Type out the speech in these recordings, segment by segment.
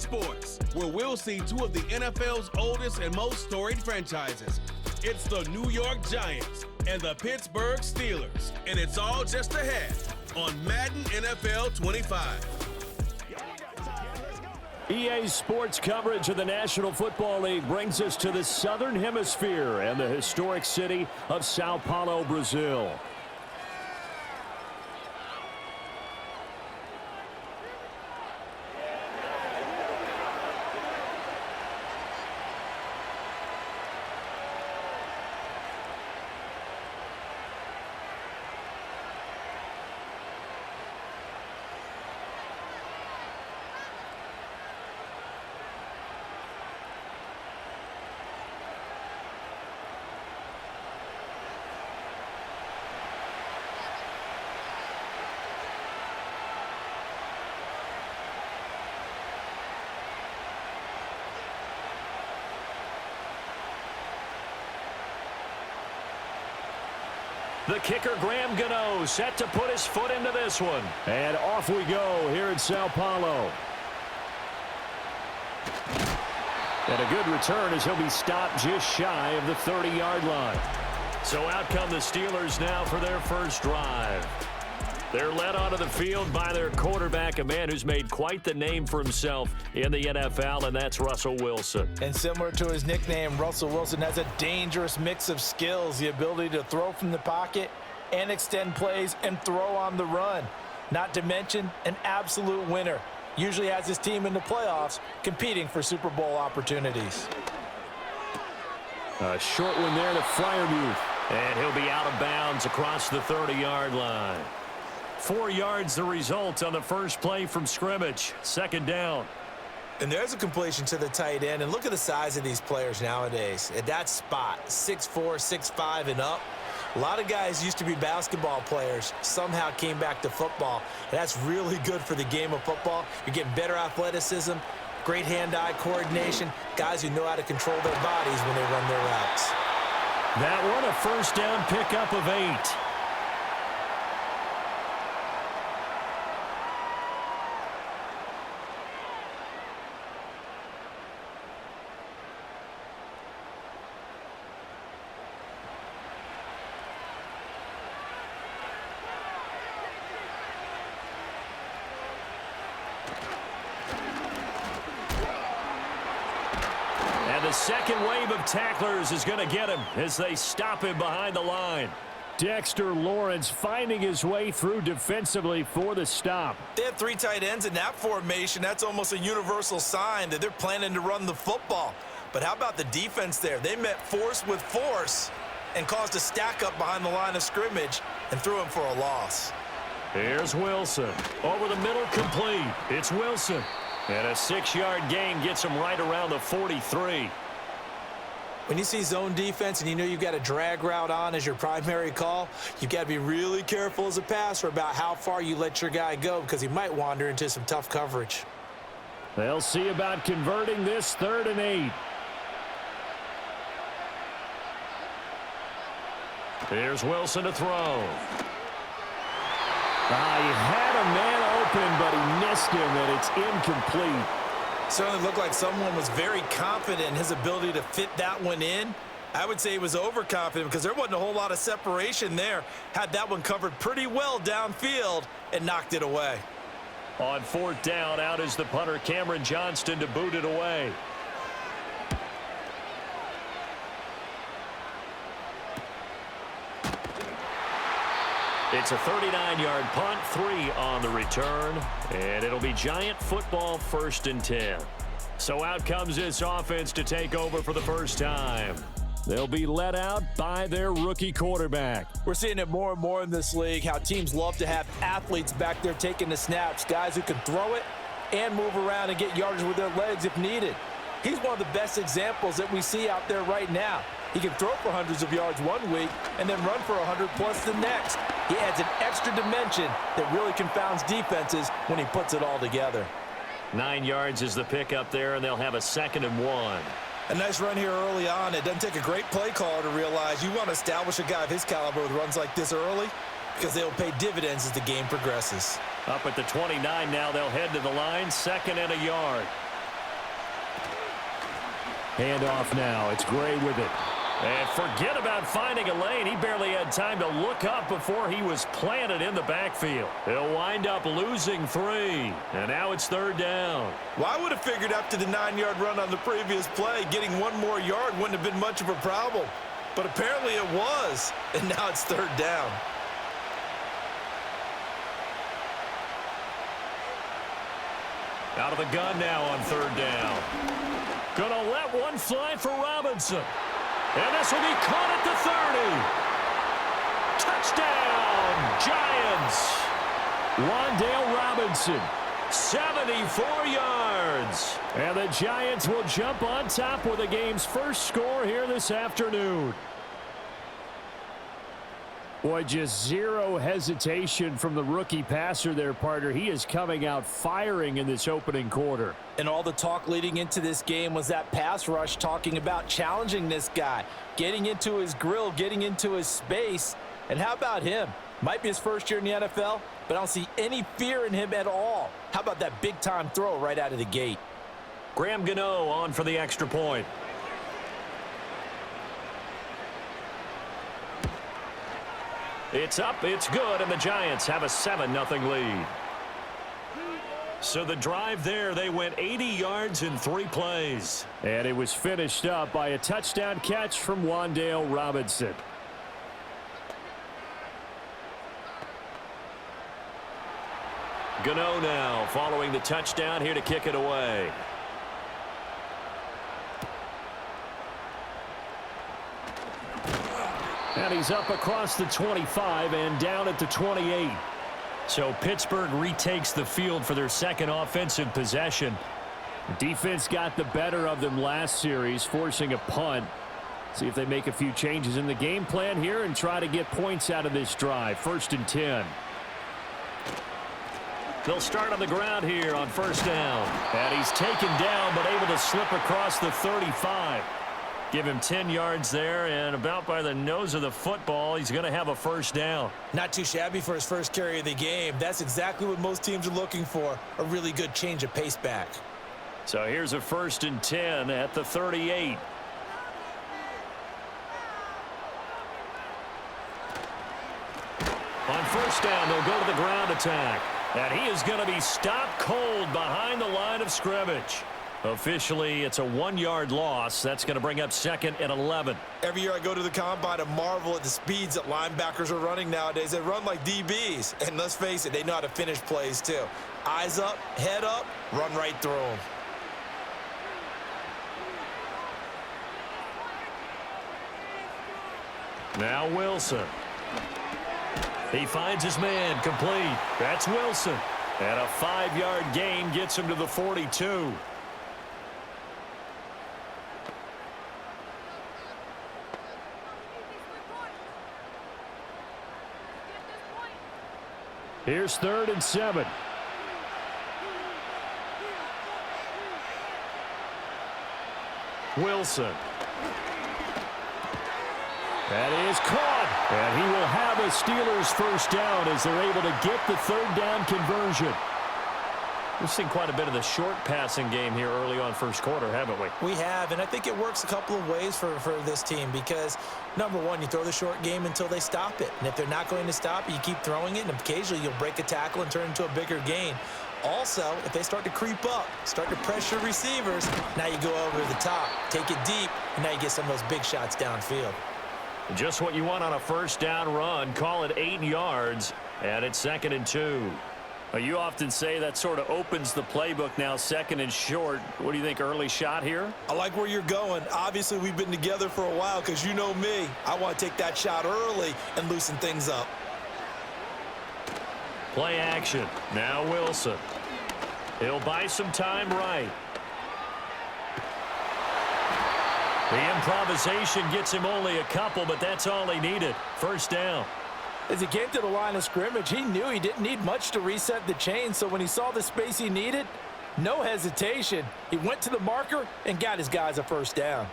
Sports, where we'll see two of the NFL's oldest and most storied franchises. It's the New York Giants and the Pittsburgh Steelers, and it's all just ahead on Madden NFL 25. EA Sports coverage of the National Football League brings us to the Southern Hemisphere and the historic city of Sao Paulo, Brazil. The kicker, Graham Gano, set to put his foot into this one. And off we go here in Sao Paulo. And a good return as he'll be stopped just shy of the 30-yard line. So out come the Steelers now for their first drive. They're led onto the field by their quarterback, a man who's made quite the name for himself in the NFL, and that's Russell Wilson. And similar to his nickname, Russell Wilson has a dangerous mix of skills, the ability to throw from the pocket and extend plays and throw on the run. Not to mention an absolute winner. Usually has his team in the playoffs competing for Super Bowl opportunities. A short one there to Freiermuth. And he'll be out of bounds across the 30-yard line. 4 yards the result on the first play from scrimmage. Second down. And there's a completion to the tight end. And look at the size of these players nowadays. At that spot, 6'4", 6'5", and up. A lot of guys used to be basketball players, somehow came back to football. And that's really good for the game of football. You're getting better athleticism, great hand-eye coordination, guys who know how to control their bodies when they run their routes. That one, a first down pickup of 8. The second wave of tacklers is going to get him as they stop him behind the line. Dexter Lawrence finding his way through defensively for the stop. They have 3 tight ends in that formation. That's almost a universal sign that they're planning to run the football. But how about the defense there? They met force with force and caused a stack up behind the line of scrimmage and threw him for a loss. Here's Wilson. Over the middle, complete. It's Wilson. And a 6-yard gain gets him right around the 43. When you see zone defense and you know you've got a drag route on as your primary call, you've got to be really careful as a passer about how far you let your guy go because he might wander into some tough coverage. They'll see about converting this 3rd and 8. Here's Wilson to throw. He had a man open, but he missed him, and it's incomplete. Certainly looked like someone was very confident in his ability to fit that one in. I would say he was overconfident because there wasn't a whole lot of separation there. Had that one covered pretty well downfield and knocked it away. On 4th down, out is the punter, Cameron Johnston, to boot it away. It's a 39-yard punt, 3 on the return, and it'll be Giant football 1st and 10. So out comes this offense to take over for the first time. They'll be let out by their rookie quarterback. We're seeing it more and more in this league, how teams love to have athletes back there taking the snaps, guys who can throw it and move around and get yardage with their legs if needed. He's one of the best examples that we see out there right now. He can throw for hundreds of yards one week and then run for 100+ the next. He adds an extra dimension that really confounds defenses when he puts it all together. 9 yards is the pickup there, and they'll have a 2nd and 1. A nice run here early on. It doesn't take a great play caller to realize you want to establish a guy of his caliber with runs like this early because they'll pay dividends as the game progresses. Up at the 29 now, they'll head to the line, 2nd and a yard. Handoff now. It's Gray with it. And forget about finding a lane. He barely had time to look up before he was planted in the backfield. He'll wind up losing 3. And now it's 3rd down. Well, I would have figured after the 9-yard run on the previous play, getting 1 more yard wouldn't have been much of a problem. But apparently it was. And now it's 3rd down. Out of the gun now on 3rd down. Gonna let one fly for Robinson. And this will be caught at the 30. Touchdown, Giants. Wan'Dale Robinson, 74 yards. And the Giants will jump on top with the game's first score here this afternoon. Boy, just zero hesitation from the rookie passer there, partner. He is coming out firing in this opening quarter. And all the talk leading into this game was that pass rush talking about challenging this guy, getting into his grill, getting into his space. And how about him? Might be his first year in the NFL, but I don't see any fear in him at all. How about that big-time throw right out of the gate? Graham Gano on for the extra point. It's up, it's good, and the Giants have a 7-0 lead. So the drive there, they went 80 yards in 3 plays. And it was finished up by a touchdown catch from Wan'Dale Robinson. Gano now following the touchdown here to kick it away. And he's up across the 25 and down at the 28. So Pittsburgh retakes the field for their second offensive possession. The defense got the better of them last series, forcing a punt. See if they make a few changes in the game plan here and try to get points out of this drive. 1st and 10. They'll start on the ground here on 1st down. And he's taken down but able to slip across the 35. Give him 10 yards there, and about by the nose of the football, he's going to have a 1st down. Not too shabby for his first carry of the game. That's exactly what most teams are looking for, a really good change of pace back. So here's a 1st and 10 at the 38. On 1st down, they'll go to the ground attack. And he is going to be stopped cold behind the line of scrimmage. Officially, it's a 1-yard loss. That's going to bring up 2nd and 11. Every year I go to the combine and marvel at the speeds that linebackers are running nowadays. They run like DBs. And let's face it, they know how to finish plays too. Eyes up, head up, run right through them. Now Wilson. He finds his man, complete. That's Wilson. And a 5-yard gain gets him to the 42. Here's 3rd and 7. Wilson. That is caught. And he will have a Steelers 1st down as they're able to get the 3rd down conversion. We've seen quite a bit of the short passing game here early on 1st quarter, haven't we? We have, and I think it works a couple of ways for this team because, number one, you throw the short game until they stop it. And if they're not going to stop it, you keep throwing it, and occasionally you'll break a tackle and turn it into a bigger gain. Also, if they start to creep up, start to pressure receivers, now you go over the top, take it deep, and now you get some of those big shots downfield. Just what you want on a 1st down run. Call it 8 yards, and it's 2nd and 2. You often say that sort of opens the playbook now, 2nd and short. What do you think, early shot here? I like where you're going. Obviously, we've been together for a while because you know me. I want to take that shot early and loosen things up. Play action. Now Wilson. He'll buy some time right. The improvisation gets him only a couple, but that's all he needed. 1st down. As he came to the line of scrimmage, he knew he didn't need much to reset the chain, so when he saw the space he needed, no hesitation. He went to the marker and got his guys a 1st down.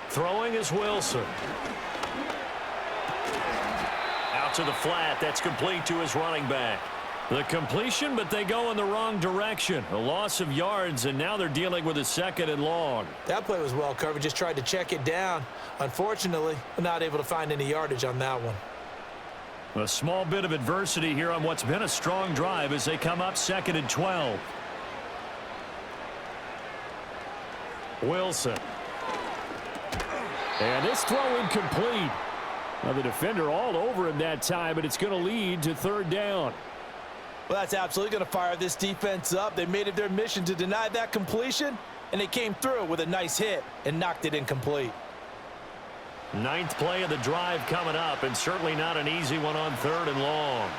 Throwing is Wilson. Out out to the flat. That's complete to his running back. The completion, but they go in the wrong direction. A loss of yards, and now they're dealing with a 2nd and long. That play was well covered. Just tried to check it down. Unfortunately, not able to find any yardage on that one. A small bit of adversity here on what's been a strong drive as they come up 2nd and 12. Wilson. And this throw incomplete. Now the defender all over him that time, but it's going to lead to 3rd down. Well, that's absolutely going to fire this defense up. They made it their mission to deny that completion, and they came through with a nice hit and knocked it incomplete. 9th play of the drive coming up, and certainly not an easy one on 3rd and long.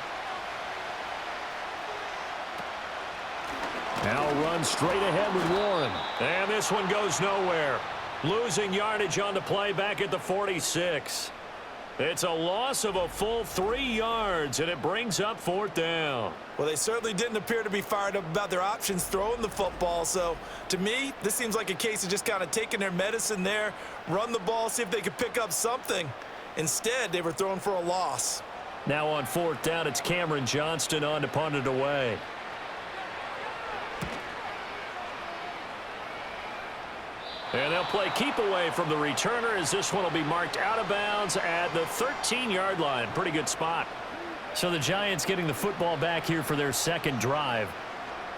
Now run straight ahead with Warren. And this one goes nowhere. Losing yardage on the play back at the 46. It's a loss of a full 3 yards, and it brings up 4th down. Well, they certainly didn't appear to be fired up about their options throwing the football. So, to me, this seems like a case of just kind of taking their medicine there, run the ball, see if they could pick up something. Instead, they were throwing for a loss. Now on 4th down, it's Cameron Johnston on to punt it away. And they'll play keep away from the returner as this one will be marked out of bounds at the 13-yard line. Pretty good spot. So the Giants getting the football back here for their 2nd drive.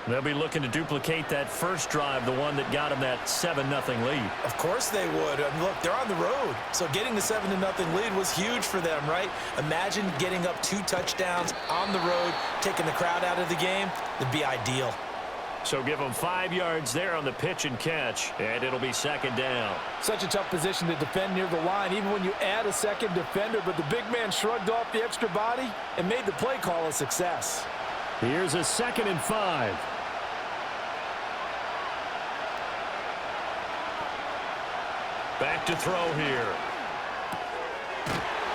They'll be looking to duplicate that first drive, the one that got them that 7-0 lead. Of course they would. I mean, look, they're on the road. So getting the 7-0 lead was huge for them, right? Imagine getting up 2 touchdowns on the road, taking the crowd out of the game. It'd be ideal. So give them 5 yards there on the pitch and catch, and it'll be 2nd down. Such a tough position to defend near the line, even when you add a 2nd defender, but the big man shrugged off the extra body and made the play call a success. Here's a 2nd and 5. Back to throw here.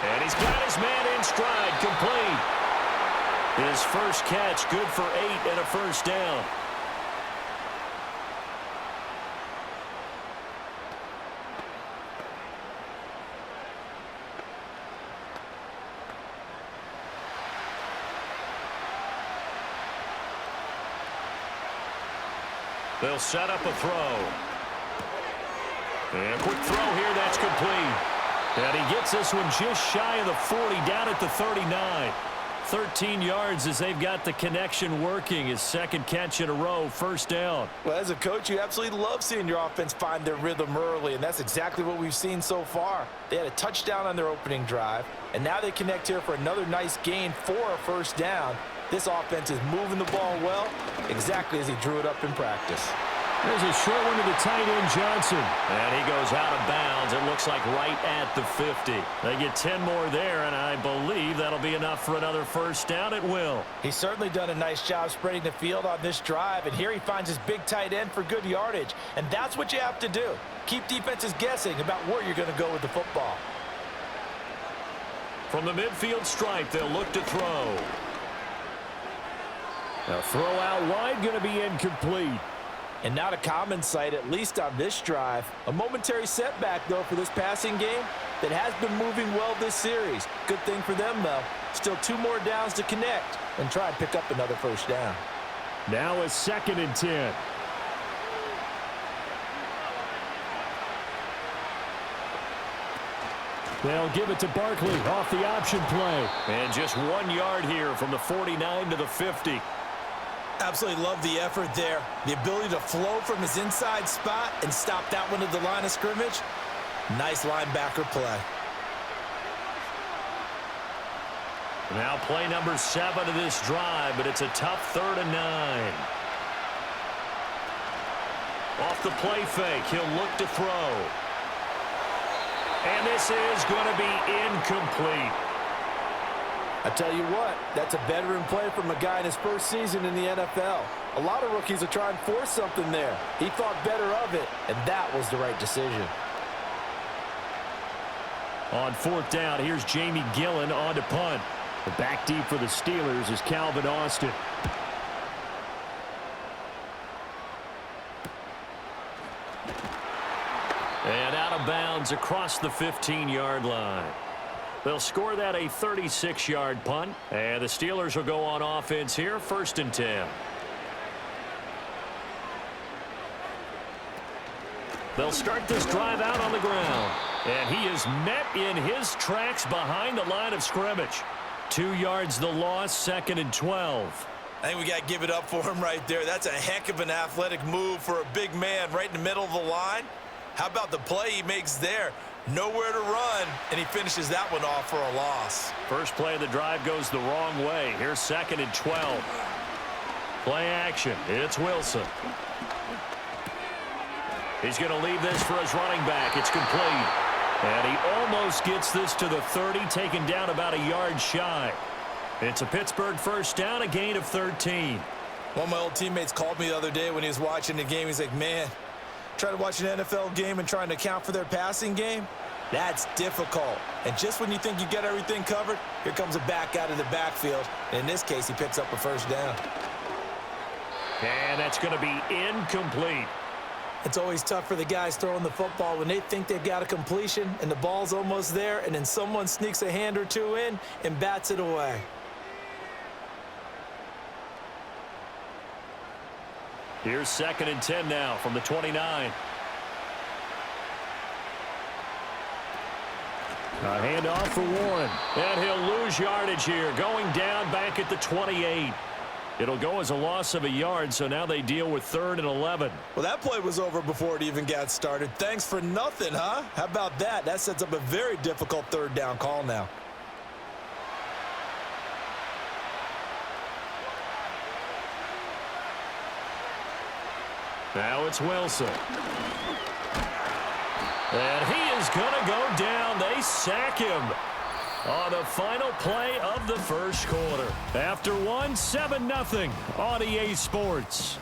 And he's got his man in stride, complete. His first catch, good for 8 and a 1st down. They'll set up a throw. And a quick throw here, that's complete. And he gets this one just shy of the 40, down at the 39. 13 yards as they've got the connection working. His 2nd catch in a row, 1st down. Well, as a coach, you absolutely love seeing your offense find their rhythm early, and that's exactly what we've seen so far. They had a touchdown on their opening drive, and now they connect here for another nice gain for a 1st down. This offense is moving the ball well, exactly as he drew it up in practice. There's a short one to the tight end, Johnson. And he goes out of bounds. It looks like right at the 50. They get 10 more there, and I believe that'll be enough for another 1st down. It will. He's certainly done a nice job spreading the field on this drive, and here he finds his big tight end for good yardage. And that's what you have to do. Keep defenses guessing about where you're going to go with the football. From the midfield stripe, they'll look to throw. A throw out wide, going to be incomplete. And not a common sight, at least on this drive. A momentary setback, though, for this passing game that has been moving well this series. Good thing for them, though. Still 2 more downs to connect and try and pick up another 1st down. Now a 2nd and 10. They'll give it to Barkley off the option play. And just 1 yard here from the 49 to the 50. Absolutely love the effort there. The ability to flow from his inside spot and stop that one at the line of scrimmage. Nice linebacker play. Now play number 7 of this drive, but it's a tough 3rd and 9. Off the play fake, he'll look to throw. And this is going to be incomplete. I tell you what, that's a veteran play from a guy in his first season in the NFL. A lot of rookies will try and force something there. He thought better of it, and that was the right decision. On 4th down, here's Jamie Gillen on to punt. The back deep for the Steelers is Calvin Austin. And out of bounds across the 15-yard line. They'll score that a 36-yard punt, and the Steelers will go on offense here, 1st and 10. They'll start this drive out on the ground, and he is met in his tracks behind the line of scrimmage. 2 yards the loss, 2nd and 12. I think we got to give it up for him right there. That's a heck of an athletic move for a big man right in the middle of the line. How about the play he makes there? Nowhere to run, and he finishes that one off for a loss. First play of the drive goes the wrong way. Here's 2nd and 12. Play action. It's Wilson. He's going to leave this for his running back. It's complete. And he almost gets this to the 30, taken down about a yard shy. It's a Pittsburgh first down, a gain of 13. One of my old teammates called me the other day when he was watching the game. He's like, man, trying to watch an NFL game and trying to account for their passing game, that's difficult. And just when you think you get everything covered, here comes a back out of the backfield. And in this case, he picks up a first down. And that's going to be incomplete. It's always tough for the guys throwing the football when they think they've got a completion and the ball's almost there, and then someone sneaks a hand or two in and bats it away. Here's 2nd and 10 now from the 29. A handoff for Warren. And he'll lose yardage here, going down back at the 28. It'll go as a loss of a yard, so now they deal with 3rd and 11. Well, that play was over before it even got started. Thanks for nothing, huh? How about that? That sets up a very difficult 3rd down call now. Now it's Wilson. And he is going to go down. They sack him on the final play of the first quarter. After one, 7-0 on EA Sports.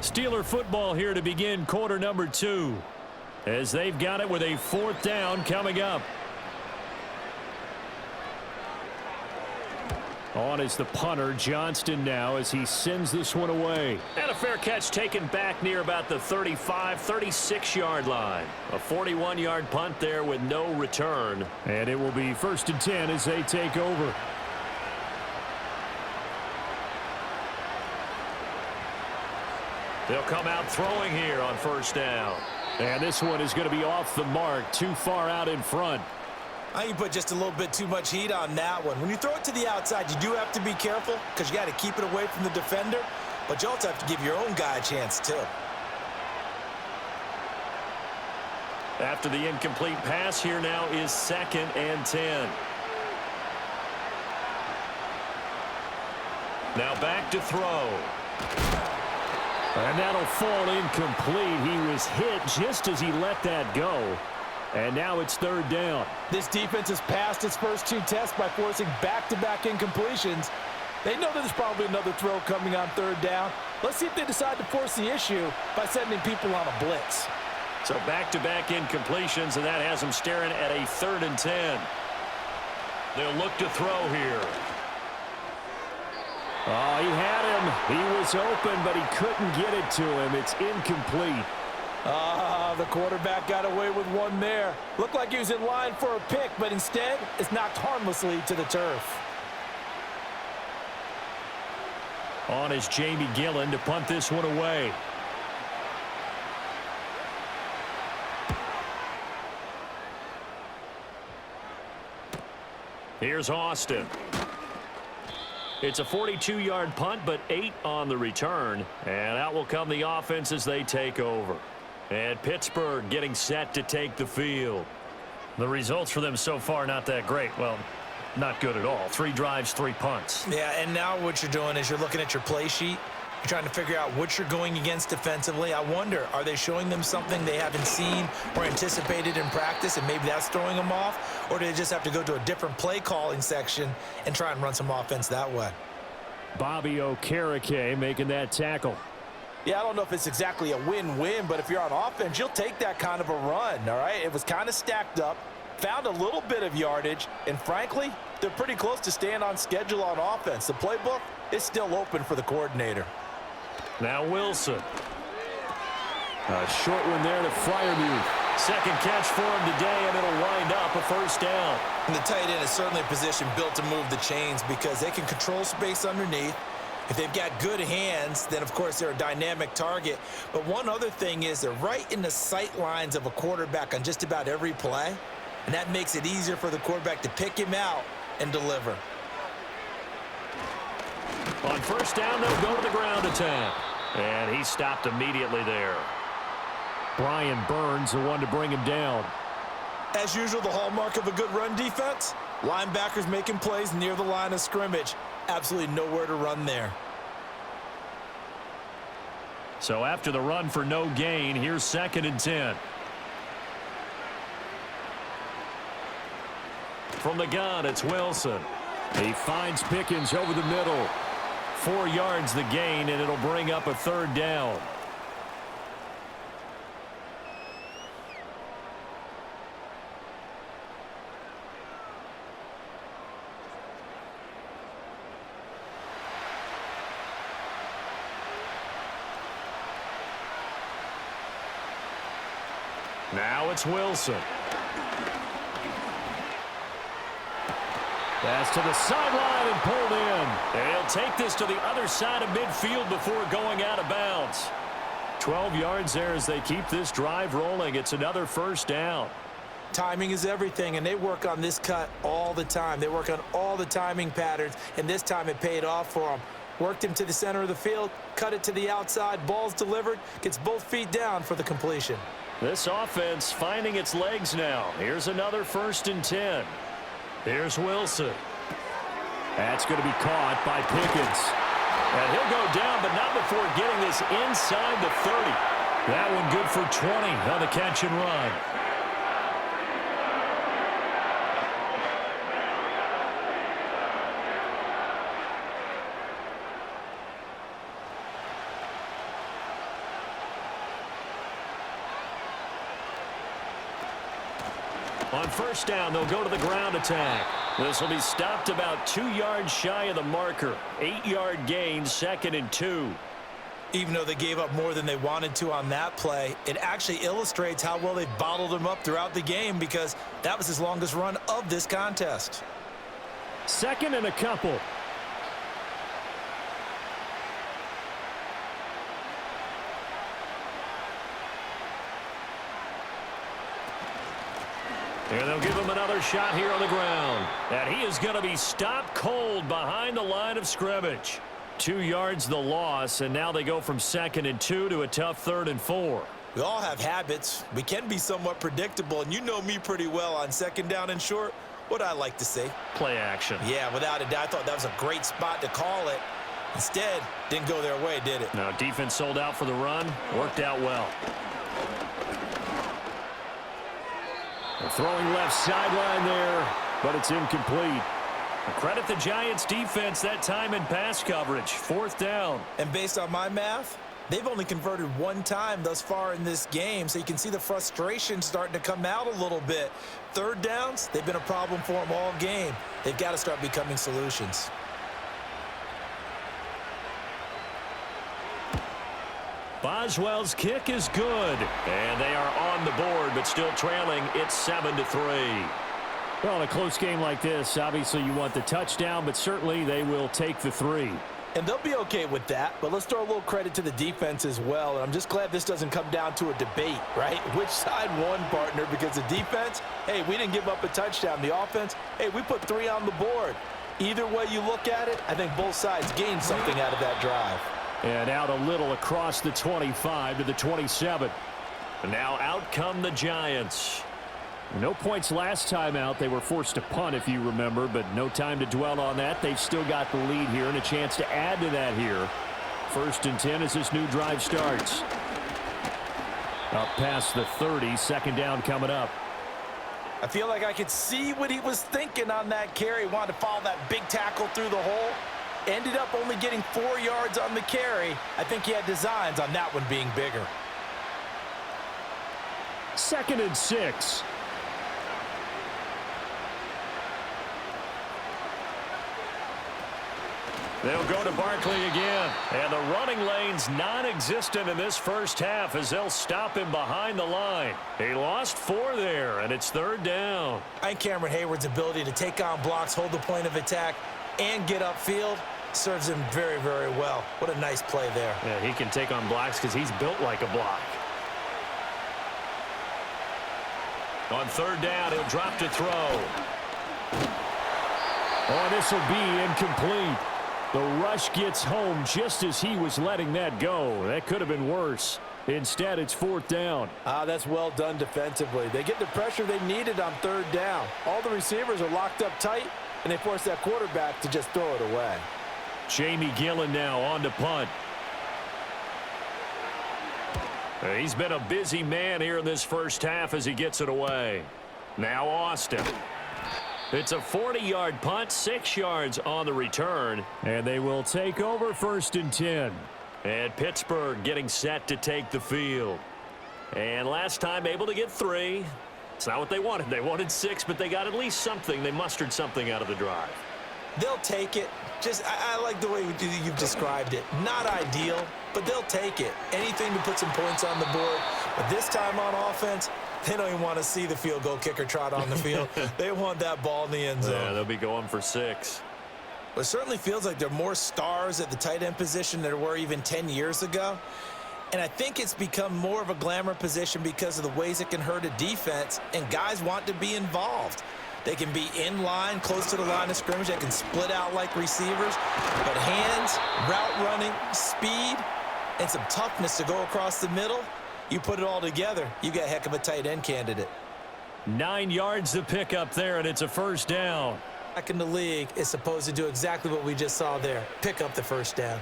Steeler football here to begin quarter number 2, as they've got it with a 4th down coming up. On is the punter, Johnston, now as he sends this one away. And a fair catch taken back near about the 35, 36-yard line. A 41-yard punt there with no return. And it will be 1st and 10 as they take over. They'll come out throwing here on 1st down. And this one is going to be off the mark, too far out in front. I think you put just a little bit too much heat on that one. When you throw it to the outside, you do have to be careful because you got to keep it away from the defender, but you also have to give your own guy a chance too. After the incomplete pass, here now is 2nd and 10. Now back to throw. And that'll fall incomplete. He was hit just as he let that go. And now it's 3rd down. This defense has passed its first 2 tests by forcing back-to-back incompletions. They know that there's probably another throw coming on 3rd down. Let's see if they decide to force the issue by sending people on a blitz. So back-to-back incompletions, and that has them staring at a 3rd and 10. They'll look to throw here. Oh, he had him. He was open, but he couldn't get it to him. It's incomplete. The quarterback got away with one there. Looked like he was in line for a pick, but instead, it's knocked harmlessly to the turf. On is Jamie Gillen to punt this one away. Here's Austin. It's a 42-yard punt, but 8 on the return. And out will come the offense as they take over. And Pittsburgh getting set to take the field. The results for them so far not that great. Well, not good at all. 3 drives, 3 punts. Yeah, and now what you're doing is you're looking at your play sheet. You're trying to figure out what you're going against defensively. I wonder, are they showing them something they haven't seen or anticipated in practice, and maybe that's throwing them off? Or do they just have to go to a different play calling section and try and run some offense that way? Bobby Okereke making that tackle. Yeah, I don't know if it's exactly a win-win, but if you're on offense, you'll take that kind of a run, all right? It was kind of stacked up, found a little bit of yardage, and frankly, they're pretty close to staying on schedule on offense. The playbook is still open for the coordinator. Now Wilson. A short one there to Freiermuth. Second catch for him today, and it'll wind up a first down. And the tight end is certainly a position built to move the chains because they can control space underneath. If they've got good hands, then, of course, they're a dynamic target. But one other thing is they're right in the sight lines of a quarterback on just about every play, and that makes it easier for the quarterback to pick him out and deliver. On first down, they'll go to the ground attack. And he stopped immediately there. Brian Burns, the one to bring him down. As usual, the hallmark of a good run defense, linebackers making plays near the line of scrimmage. Absolutely nowhere to run there. So after the run for no gain, here's 2nd and 10. From the gun, it's Wilson. He finds Pickens over the middle. 4 yards the gain, and it'll bring up a 3rd down. Now it's Wilson. Pass to the sideline and pulled in. And he'll take this to the other side of midfield before going out of bounds. 12 yards there as they keep this drive rolling. It's another first down. Timing is everything, and they work on this cut all the time. They work on all the timing patterns, and this time it paid off for them. Worked him to the center of the field, cut it to the outside, ball's delivered, gets both feet down for the completion. This offense finding its legs now. Here's another 1st and 10. Here's Wilson. That's going to be caught by Pickens. And he'll go down, but not before getting this inside the 30. That one good for 20 on the catch and run. On first down, they'll go to the ground attack. This will be stopped about 2 yards shy of the marker. 8-yard gain, 2nd and 2. Even though they gave up more than they wanted to on that play, it actually illustrates how well they've bottled him up throughout the game because that was his longest run of this contest. 2nd and a couple. And they'll give him another shot here on the ground. And he is going to be stopped cold behind the line of scrimmage. 2 yards the loss, and now they go from 2nd and 2 to a tough 3rd and 4. We all have habits. We can be somewhat predictable, and you know me pretty well on 2nd down and short. What I like to say? Play action. Yeah, without a doubt. I thought that was a great spot to call it. Instead, didn't go their way, did it? No, defense sold out for the run. Worked out well. Throwing left sideline there, but it's incomplete. Credit the Giants defense that time in pass coverage. 4th down. And based on my math, they've only converted 1 time thus far in this game, so you can see the frustration starting to come out a little bit. 3rd downs, they've been a problem for them all game. They've got to start becoming solutions. Boswell's kick is good. And they are on the board, but still trailing. It's 7-3. Well, in a close game like this, obviously you want the touchdown, but certainly they will take the 3. And they'll be okay with that, but let's throw a little credit to the defense as well. And I'm just glad this doesn't come down to a debate, right? Which side won, partner? Because the defense, hey, we didn't give up a touchdown. The offense, hey, we put 3 on the board. Either way you look at it, I think both sides gained something out of that drive. And out a little across the 25 to the 27. And now out come the Giants. No points last time out. They were forced to punt, if you remember, but no time to dwell on that. They've still got the lead here and a chance to add to that here. 1st and 10 as this new drive starts. Up past the 30, 2nd down coming up. I feel like I could see what he was thinking on that carry. Wanted to follow that big tackle through the hole. Ended up only getting 4 yards on the carry. I think he had designs on that one being bigger. 2nd and 6. They'll go to Barkley again. And the running lane's non-existent in this first half as they'll stop him behind the line. He lost 4 there, and it's 3rd down. And Cameron Hayward's ability to take on blocks, hold the point of attack, and get upfield serves him very, very well. What a nice play there. Yeah, he can take on blocks because he's built like a block. On 3rd down, he'll drop to throw. Oh, this will be incomplete. The rush gets home just as he was letting that go. That could have been worse. Instead, it's 4th down. That's well done defensively. They get the pressure they needed on 3rd down. All the receivers are locked up tight, and they force that quarterback to just throw it away. Jamie Gillen now on to punt. He's been a busy man here in this first half as he gets it away. Now Austin. It's a 40-yard punt, 6 yards on the return. And they will take over 1st and 10. And Pittsburgh getting set to take the field. And last time able to get 3. It's not what they wanted. They wanted 6, but they got at least something. They mustered something out of the drive. They'll take it. I like the way you've described it. Not ideal, but they'll take it. Anything to put some points on the board. But this time on offense, they don't even want to see the field goal kicker trot on the field. They want that ball in the end zone. Yeah, they'll be going for 6. But it certainly feels like there are more stars at the tight end position than there were even 10 years ago. And I think it's become more of a glamour position because of the ways it can hurt a defense, and guys want to be involved. They can be in line, close to the line of scrimmage. They can split out like receivers. But hands, route running, speed, and some toughness to go across the middle, you put it all together, you got a heck of a tight end candidate. 9 yards to pick up there, and it's a 1st down. Back in the league is supposed to do exactly what we just saw there, pick up the 1st down.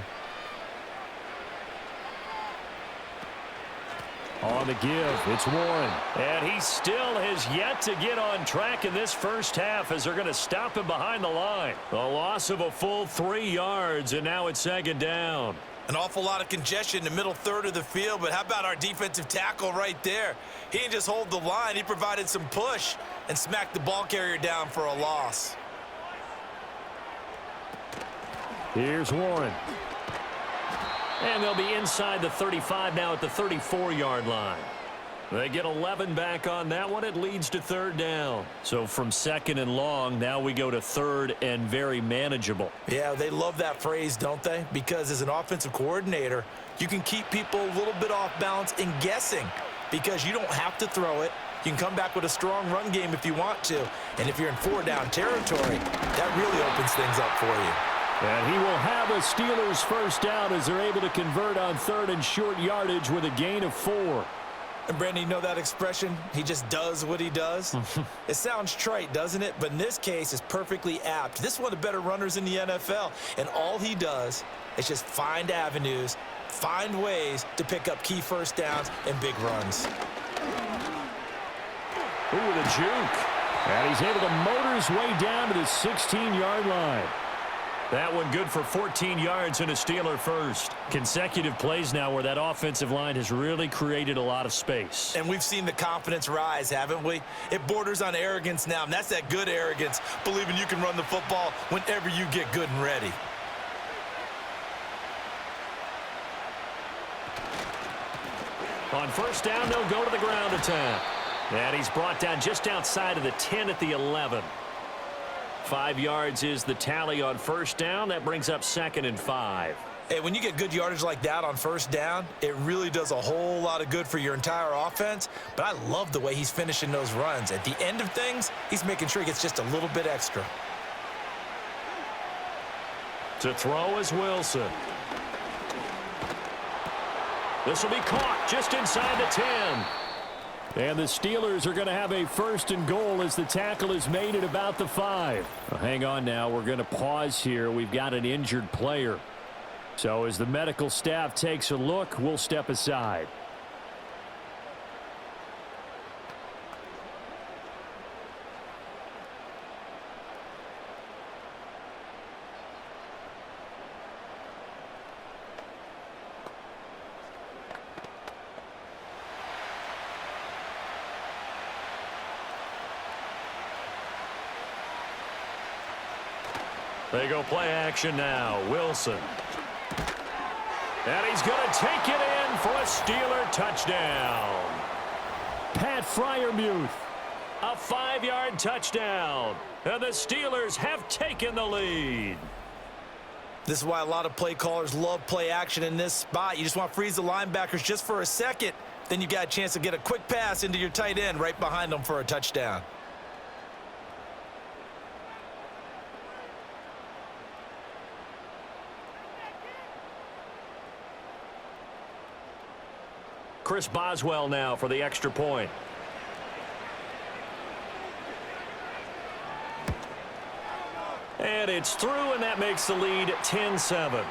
On the give, it's Warren. And he still has yet to get on track in this first half as they're going to stop him behind the line. A loss of a full 3 yards, and now it's 2nd down. An awful lot of congestion in the middle third of the field, but how about our defensive tackle right there? He didn't just hold the line, he provided some push and smacked the ball carrier down for a loss. Here's Warren. And they'll be inside the 35 now at the 34-yard line. They get 11 back on that one. It leads to 3rd down. So from 2nd and long, now we go to 3rd and very manageable. Yeah, they love that phrase, don't they? Because as an offensive coordinator, you can keep people a little bit off balance and guessing because you don't have to throw it. You can come back with a strong run game if you want to. And if you're in 4-down territory, that really opens things up for you. And he will have a Steelers 1st down as they're able to convert on 3rd and short yardage with a gain of 4. And Brandon, you know that expression? He just does what he does. It sounds trite, doesn't it? But in this case, it's perfectly apt. This is one of the better runners in the NFL. And all he does is just find avenues, find ways to pick up key 1st downs and big runs. Ooh, the juke. And he's able to motor his way down to the 16-yard line. That one good for 14 yards and a Steeler 1st. Consecutive plays now where that offensive line has really created a lot of space. And we've seen the confidence rise, haven't we? It borders on arrogance now, and that's that good arrogance, believing you can run the football whenever you get good and ready. On 1st down, they'll go to the ground attack. And he's brought down just outside of the 10 at the 11. 5 yards is the tally on 1st down. That brings up 2nd and 5. Hey, when you get good yardage like that on 1st down, it really does a whole lot of good for your entire offense. But I love the way he's finishing those runs. At the end of things, he's making sure he gets just a little bit extra. To throw is Wilson. This will be caught just inside the 10. And the Steelers are going to have a 1st and goal as the tackle is made at about the 5. Well, hang on now. We're going to pause here. We've got an injured player. So as the medical staff takes a look, we'll step aside. They go play action now. Wilson. And he's going to take it in for a Steeler touchdown. Pat Freiermuth. A 5-yard touchdown. And the Steelers have taken the lead. This is why a lot of play callers love play action in this spot. You just want to freeze the linebackers just for a second. Then you got a chance to get a quick pass into your tight end right behind them for a touchdown. Chris Boswell now for the extra point. And it's through, and that makes the lead 10-7.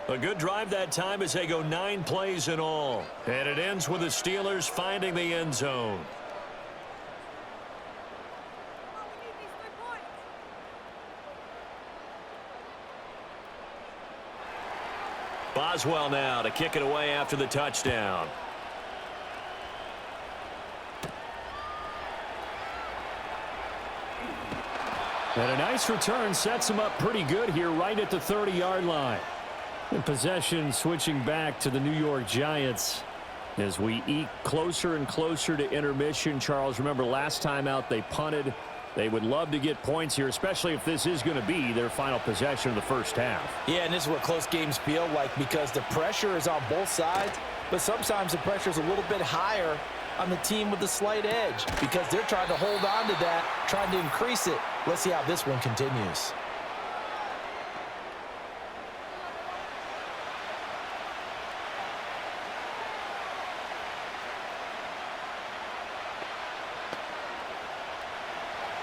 A good drive that time as they go 9 plays in all. And it ends with the Steelers finding the end zone. Boswell now to kick it away after the touchdown. And a nice return sets him up pretty good here right at the 30-yard line. And possession switching back to the New York Giants as we eke closer and closer to intermission. Charles, remember last time out they punted. They would love to get points here, especially if this is going to be their final possession of the first half. Yeah, and this is what close games feel like because the pressure is on both sides, but sometimes the pressure is a little bit higher on the team with the slight edge because they're trying to hold on to that, trying to increase it. Let's see how this one continues.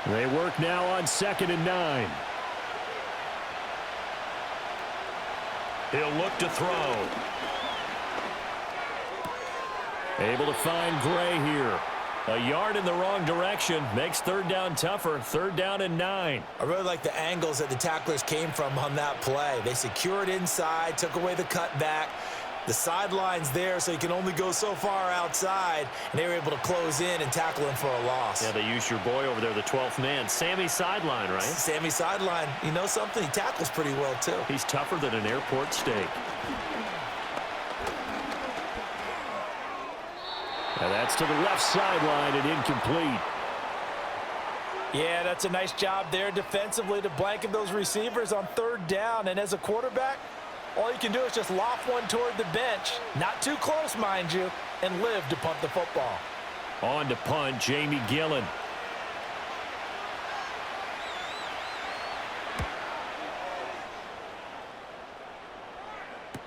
They work now on 2nd and 9. He'll look to throw. Able to find Gray here. A yard in the wrong direction makes 3rd down tougher. 3rd down and 9. I really like the angles that the tacklers came from on that play. They secured inside, took away the cutback. The sideline's there, so you can only go so far outside, and they were able to close in and tackle him for a loss. Yeah, they used your boy over there, the 12th man, Sammy Sideline, right? Sammy Sideline. You know something? He tackles pretty well, too. He's tougher than an airport steak. And that's to the left sideline and incomplete. Yeah, that's a nice job there defensively to blanket those receivers on 3rd down. And as a quarterback, all you can do is just loft one toward the bench, not too close, mind you, and live to punt the football. On to punt, Jamie Gillen.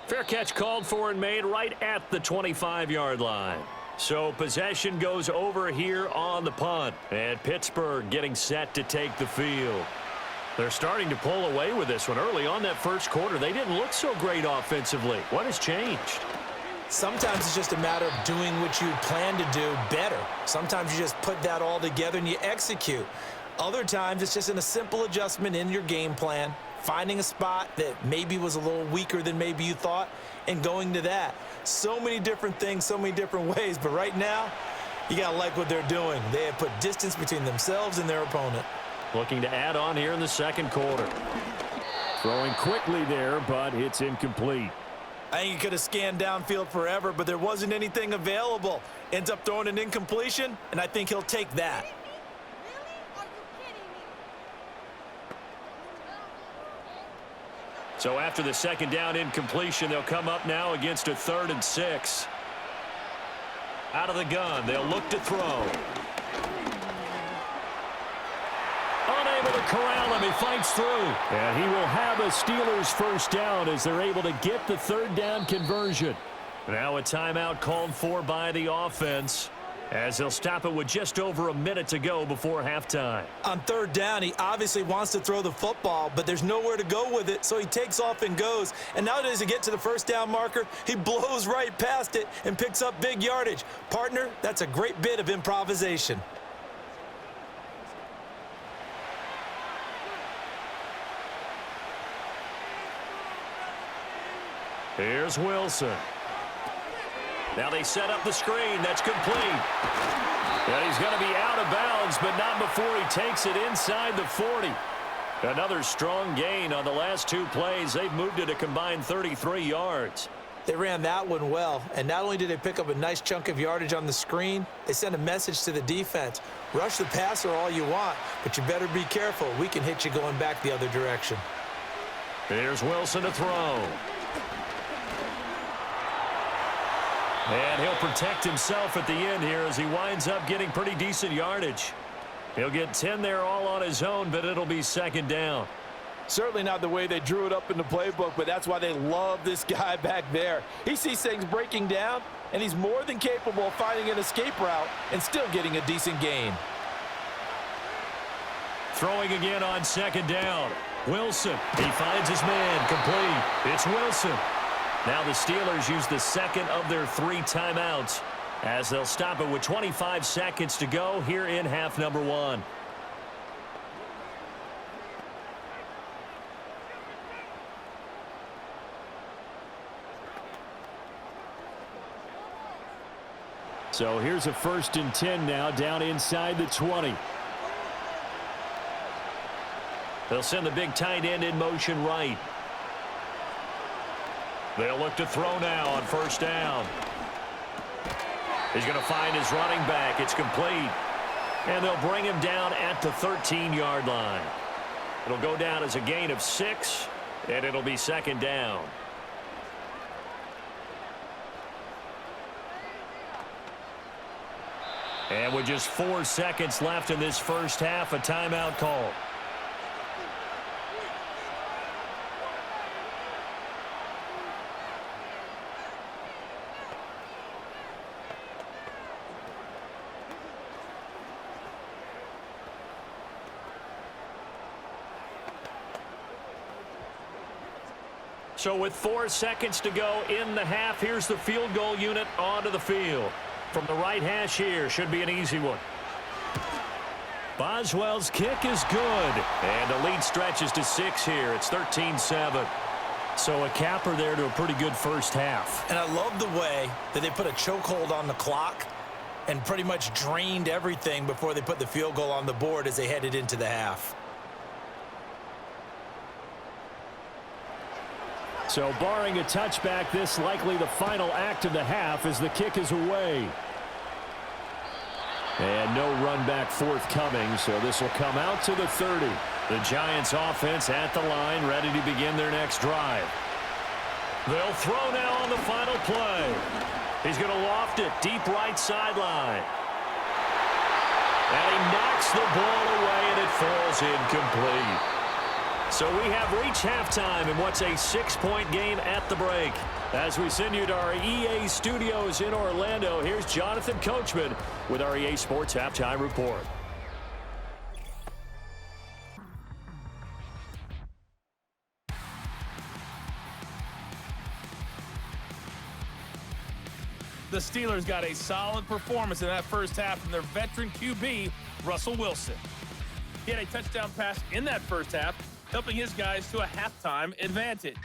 Fair catch called for and made right at the 25-yard line. So possession goes over here on the punt. And Pittsburgh getting set to take the field. They're starting to pull away with this one. Early on that first quarter, they didn't look so great offensively. What has changed? Sometimes it's just a matter of doing what you plan to do better. Sometimes you just put that all together and you execute. Other times it's just in a simple adjustment in your game plan, finding a spot that maybe was a little weaker than maybe you thought, and going to that. So many different things, so many different ways, but right now, you got to like what they're doing. They have put distance between themselves and their opponent. Looking to add on here in the second quarter. Throwing quickly there, but it's incomplete. I think he could have scanned downfield forever, but there wasn't anything available. Ends up throwing an incompletion, and I think he'll take that. So after the 2nd down incompletion, they'll come up now against a 3rd and 6. Out of the gun, they'll look to throw. Unable to corral him. He fights through. And he will have a Steelers first down as they're able to get the 3rd down conversion. Now a timeout called for by the offense as they'll stop it with just over a minute to go before halftime. On 3rd down, he obviously wants to throw the football, but there's nowhere to go with it, so he takes off and goes. And now as he gets to the 1st down marker, he blows right past it and picks up big yardage. Partner, that's a great bit of improvisation. Here's Wilson. Now they set up the screen. That's complete. And he's going to be out of bounds, but not before he takes it inside the 40. Another strong gain on the last 2 plays. They've moved it a combined 33 yards. They ran that one well, and not only did they pick up a nice chunk of yardage on the screen, they sent a message to the defense. Rush the passer all you want, but you better be careful. We can hit you going back the other direction. Here's Wilson to throw. And he'll protect himself at the end here as he winds up getting pretty decent yardage. He'll get 10 there all on his own, but it'll be second down. Certainly not the way they drew it up in the playbook, but that's why they love this guy back there. He sees things breaking down, and he's more than capable of finding an escape route and still getting a decent gain. Throwing again on second down. Wilson, he finds his man, complete. It's Wilson. Now the Steelers use the second of their 3 timeouts as they'll stop it with 25 seconds to go here in half number 1. So here's a 1st and 10 now down inside the 20. They'll send the big tight end in motion right. They'll look to throw now on 1st down. He's going to find his running back. It's complete. And they'll bring him down at the 13-yard line. It'll go down as a gain of 6, and it'll be second down. And with just 4 seconds left in this first half, a timeout call. So with 4 seconds to go in the half, here's the field goal unit onto the field. From the right hash here, should be an easy one. Boswell's kick is good. And the lead stretches to 6 here. It's 13-7. So a capper there to a pretty good first half. And I love the way that they put a chokehold on the clock and pretty much drained everything before they put the field goal on the board as they headed into the half. So barring a touchback, this likely the final act of the half as the kick is away. And no run back forthcoming, so this will come out to the 30. The Giants offense at the line, ready to begin their next drive. They'll throw now on the final play. He's going to loft it deep right sideline. And he knocks the ball away, and it falls incomplete. So we have reached halftime in what's a 6-point game at the break. As we send you to our EA studios in Orlando, here's Jonathan Coachman with our EA Sports Halftime Report. The Steelers got a solid performance in that first half from their veteran QB, Russell Wilson. He had a touchdown pass in that first half, helping his guys to a halftime advantage.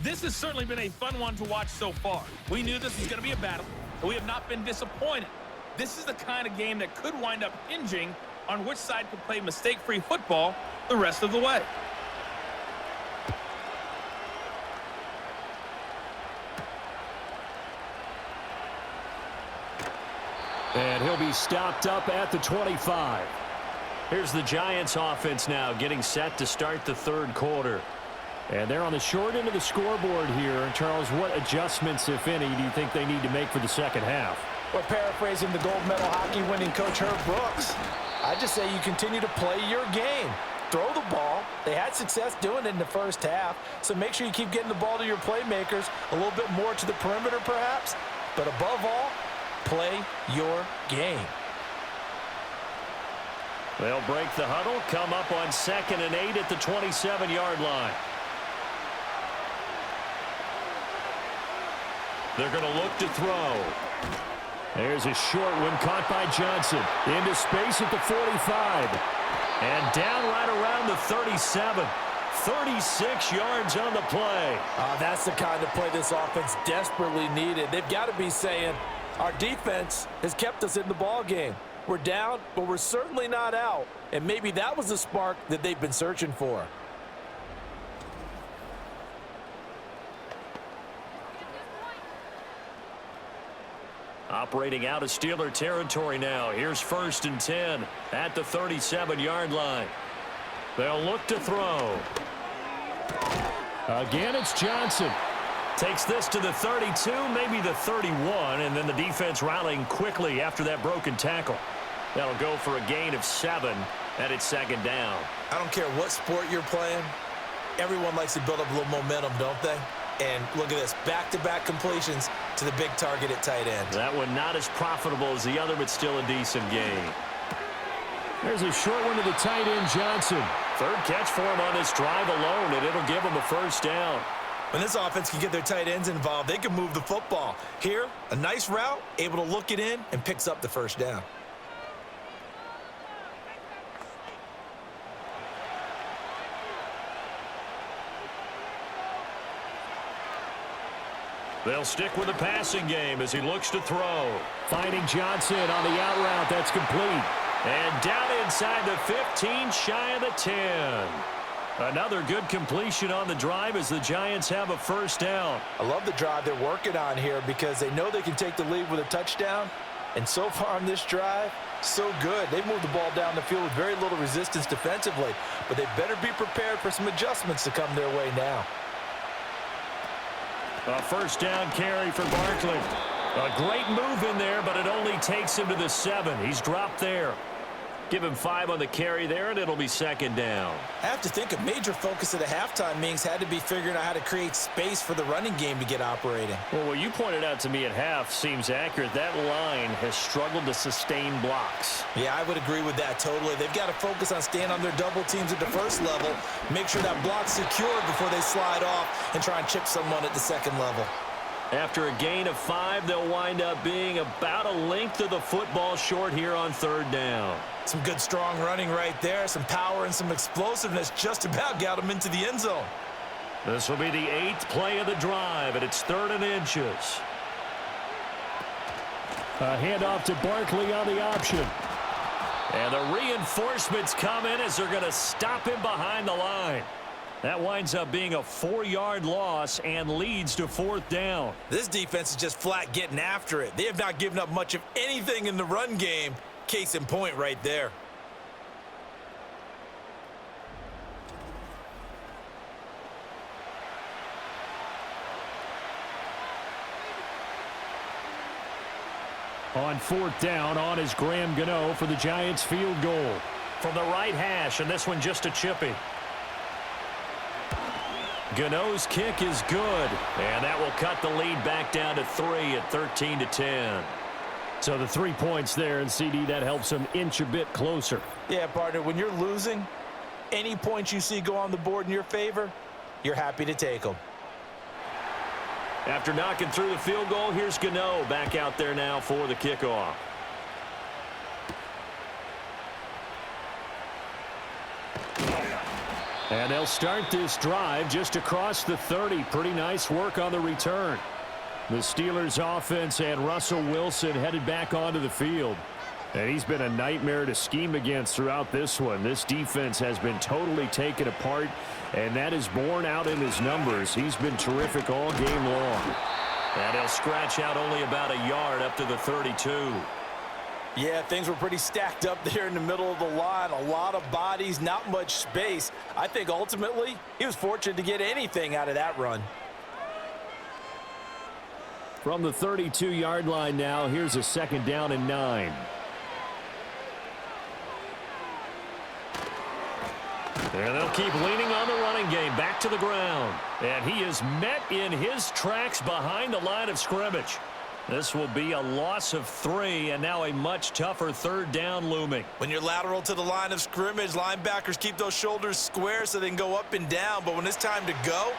This has certainly been a fun one to watch so far. We knew this was going to be a battle, and we have not been disappointed. This is the kind of game that could wind up hinging on which side could play mistake-free football the rest of the way. And he'll be stopped up at the 25. Here's the Giants offense now getting set to start the third quarter. And they're on the short end of the scoreboard here. Charles, what adjustments, if any, do you think they need to make for the second half? Well, paraphrasing the gold medal hockey winning coach Herb Brooks, I just say you continue to play your game. Throw the ball. They had success doing it in the first half, so make sure you keep getting the ball to your playmakers, a little bit more to the perimeter perhaps, but above all, play your game. They'll break the huddle, come up on 2nd and 8 at the 27-yard line. They're going to look to throw. There's a short one caught by Johnson. Into space at the 45. And down right around the 37. 36 yards on the play. That's the kind of play this offense desperately needed. They've got to be saying, our defense has kept us in the ball game. We're down, but we're certainly not out. And maybe that was the spark that they've been searching for. Operating out of Steeler territory now. Here's 1st and 10 at the 37-yard line. They'll look to throw. Again, it's Johnson. Takes this to the 32, maybe the 31, and then the defense rallying quickly after that broken tackle. That'll go for a gain of 7, and it's 2nd down. I don't care what sport you're playing. Everyone likes to build up a little momentum, don't they? And look at this, back-to-back completions to the big target at tight end. That one not as profitable as the other, but still a decent gain. There's a short one to the tight end, Johnson. 3rd catch for him on this drive alone, and it'll give him a 1st down. When this offense can get their tight ends involved, they can move the football. Here, a nice route, able to look it in, and picks up the 1st down. They'll stick with the passing game as he looks to throw. Finding Johnson on the out route. That's complete. And down inside the 15, shy of the 10. Another good completion on the drive as the Giants have a 1st down. I love the drive they're working on here because they know they can take the lead with a touchdown. And so far on this drive, so good. They've moved the ball down the field with very little resistance defensively. But they better be prepared for some adjustments to come their way now. A 1st down carry for Barkley. A great move in there, but it only takes him to the 7. He's dropped there. Give him 5 on the carry there, and it'll be 2nd down. I have to think a major focus of the halftime meetings had to be figuring out how to create space for the running game to get operating. Well, what you pointed out to me at half seems accurate. That line has struggled to sustain blocks. Yeah, I would agree with that totally. They've got to focus on staying on their double teams at the 1st level, make sure that block's secure before they slide off and try and chip someone at the 2nd level. After a gain of 5, they'll wind up being about a length of the football short here on 3rd down. Some good, strong running right there. Some power and some explosiveness just about got them into the end zone. This will be the 8th play of the drive, and it's 3rd and inches. A handoff to Barkley on the option. And the reinforcements come in as they're going to stop him behind the line. That winds up being a 4-yard loss and leads to 4th down. This defense is just flat getting after it. They have not given up much of anything in the run game. Case in point right there. On 4th down, on is Graham Gano for the Giants field goal. From the right hash, and this one just a chippy. Gano's kick is good, and that will cut the lead back down to 3 at 13-10. So the 3 points there, and CD, that helps them inch a bit closer. Yeah, partner, when you're losing, any points you see go on the board in your favor, you're happy to take them. After knocking through the field goal, here's Gano back out there now for the kickoff. And they'll start this drive just across the 30. Pretty nice work on the return. The Steelers offense and Russell Wilson headed back onto the field. And he's been a nightmare to scheme against throughout this one. This defense has been totally taken apart, and that is borne out in his numbers. He's been terrific all game long. And he'll scratch out only about a yard up to the 32. Yeah, things were pretty stacked up there in the middle of the line. A lot of bodies, not much space. I think ultimately he was fortunate to get anything out of that run. From the 32-yard line now, here's a 2nd down and 9. And they'll keep leaning on the running game back to the ground. And he is met in his tracks behind the line of scrimmage. This will be a loss of 3, and now a much tougher 3rd down looming. When you're lateral to the line of scrimmage, linebackers keep those shoulders square so they can go up and down. But when it's time to go,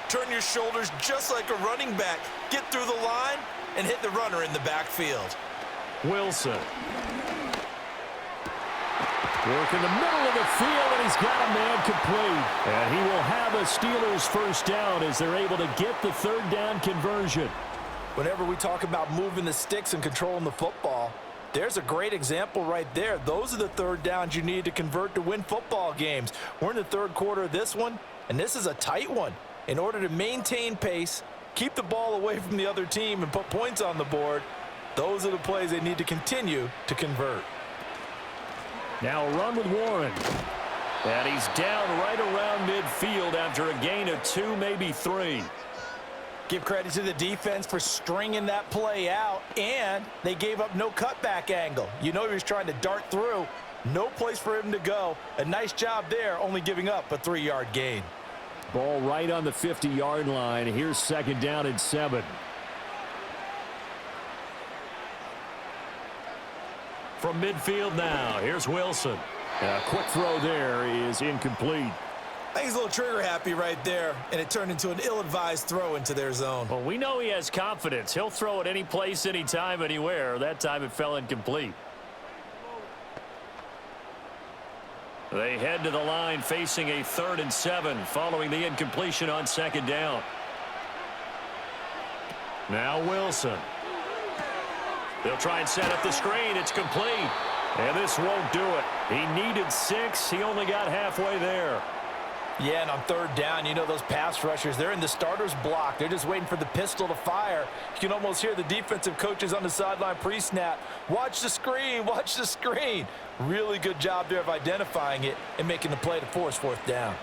turn your shoulders just like a running back. Get through the line and hit the runner in the backfield. Wilson. Work in the middle of the field, and he's got a man complete. And he will have a Steelers 1st down as they're able to get the 3rd down conversion. Whenever we talk about moving the sticks and controlling the football, There's a great example right there. Those are the third downs you need to convert to win football games. We're in the third quarter of this one, and this is a tight one. In order to maintain pace, keep the ball away from the other team, and put points on the board, those are the plays they need to continue to convert. Now a run with Warren. And he's down right around midfield after a gain of 2, maybe 3. Give credit to the defense for stringing that play out, and they gave up no cutback angle. You know he was trying to dart through. No place for him to go. A nice job there, only giving up a 3-yard gain. Ball right on the 50-yard line. Here's second down and 7. From midfield now, here's Wilson. A quick throw there is incomplete. I think he's a little trigger happy right there, and it turned into an ill-advised throw into their zone. Well, we know he has confidence. He'll throw it any place, anytime, anywhere. That time it fell incomplete. They head to the line facing a 3rd and 7 following the incompletion on second down. Now Wilson. They'll try and set up the screen. It's complete. And this won't do it. He needed 6. He only got halfway there. Yeah, and on third down, you know those pass rushers, they're in the starter's block. They're just waiting for the pistol to fire. You can almost hear the defensive coaches on the sideline pre-snap. Watch the screen, watch the screen. Really good job there of identifying it and making the play to force 4th down.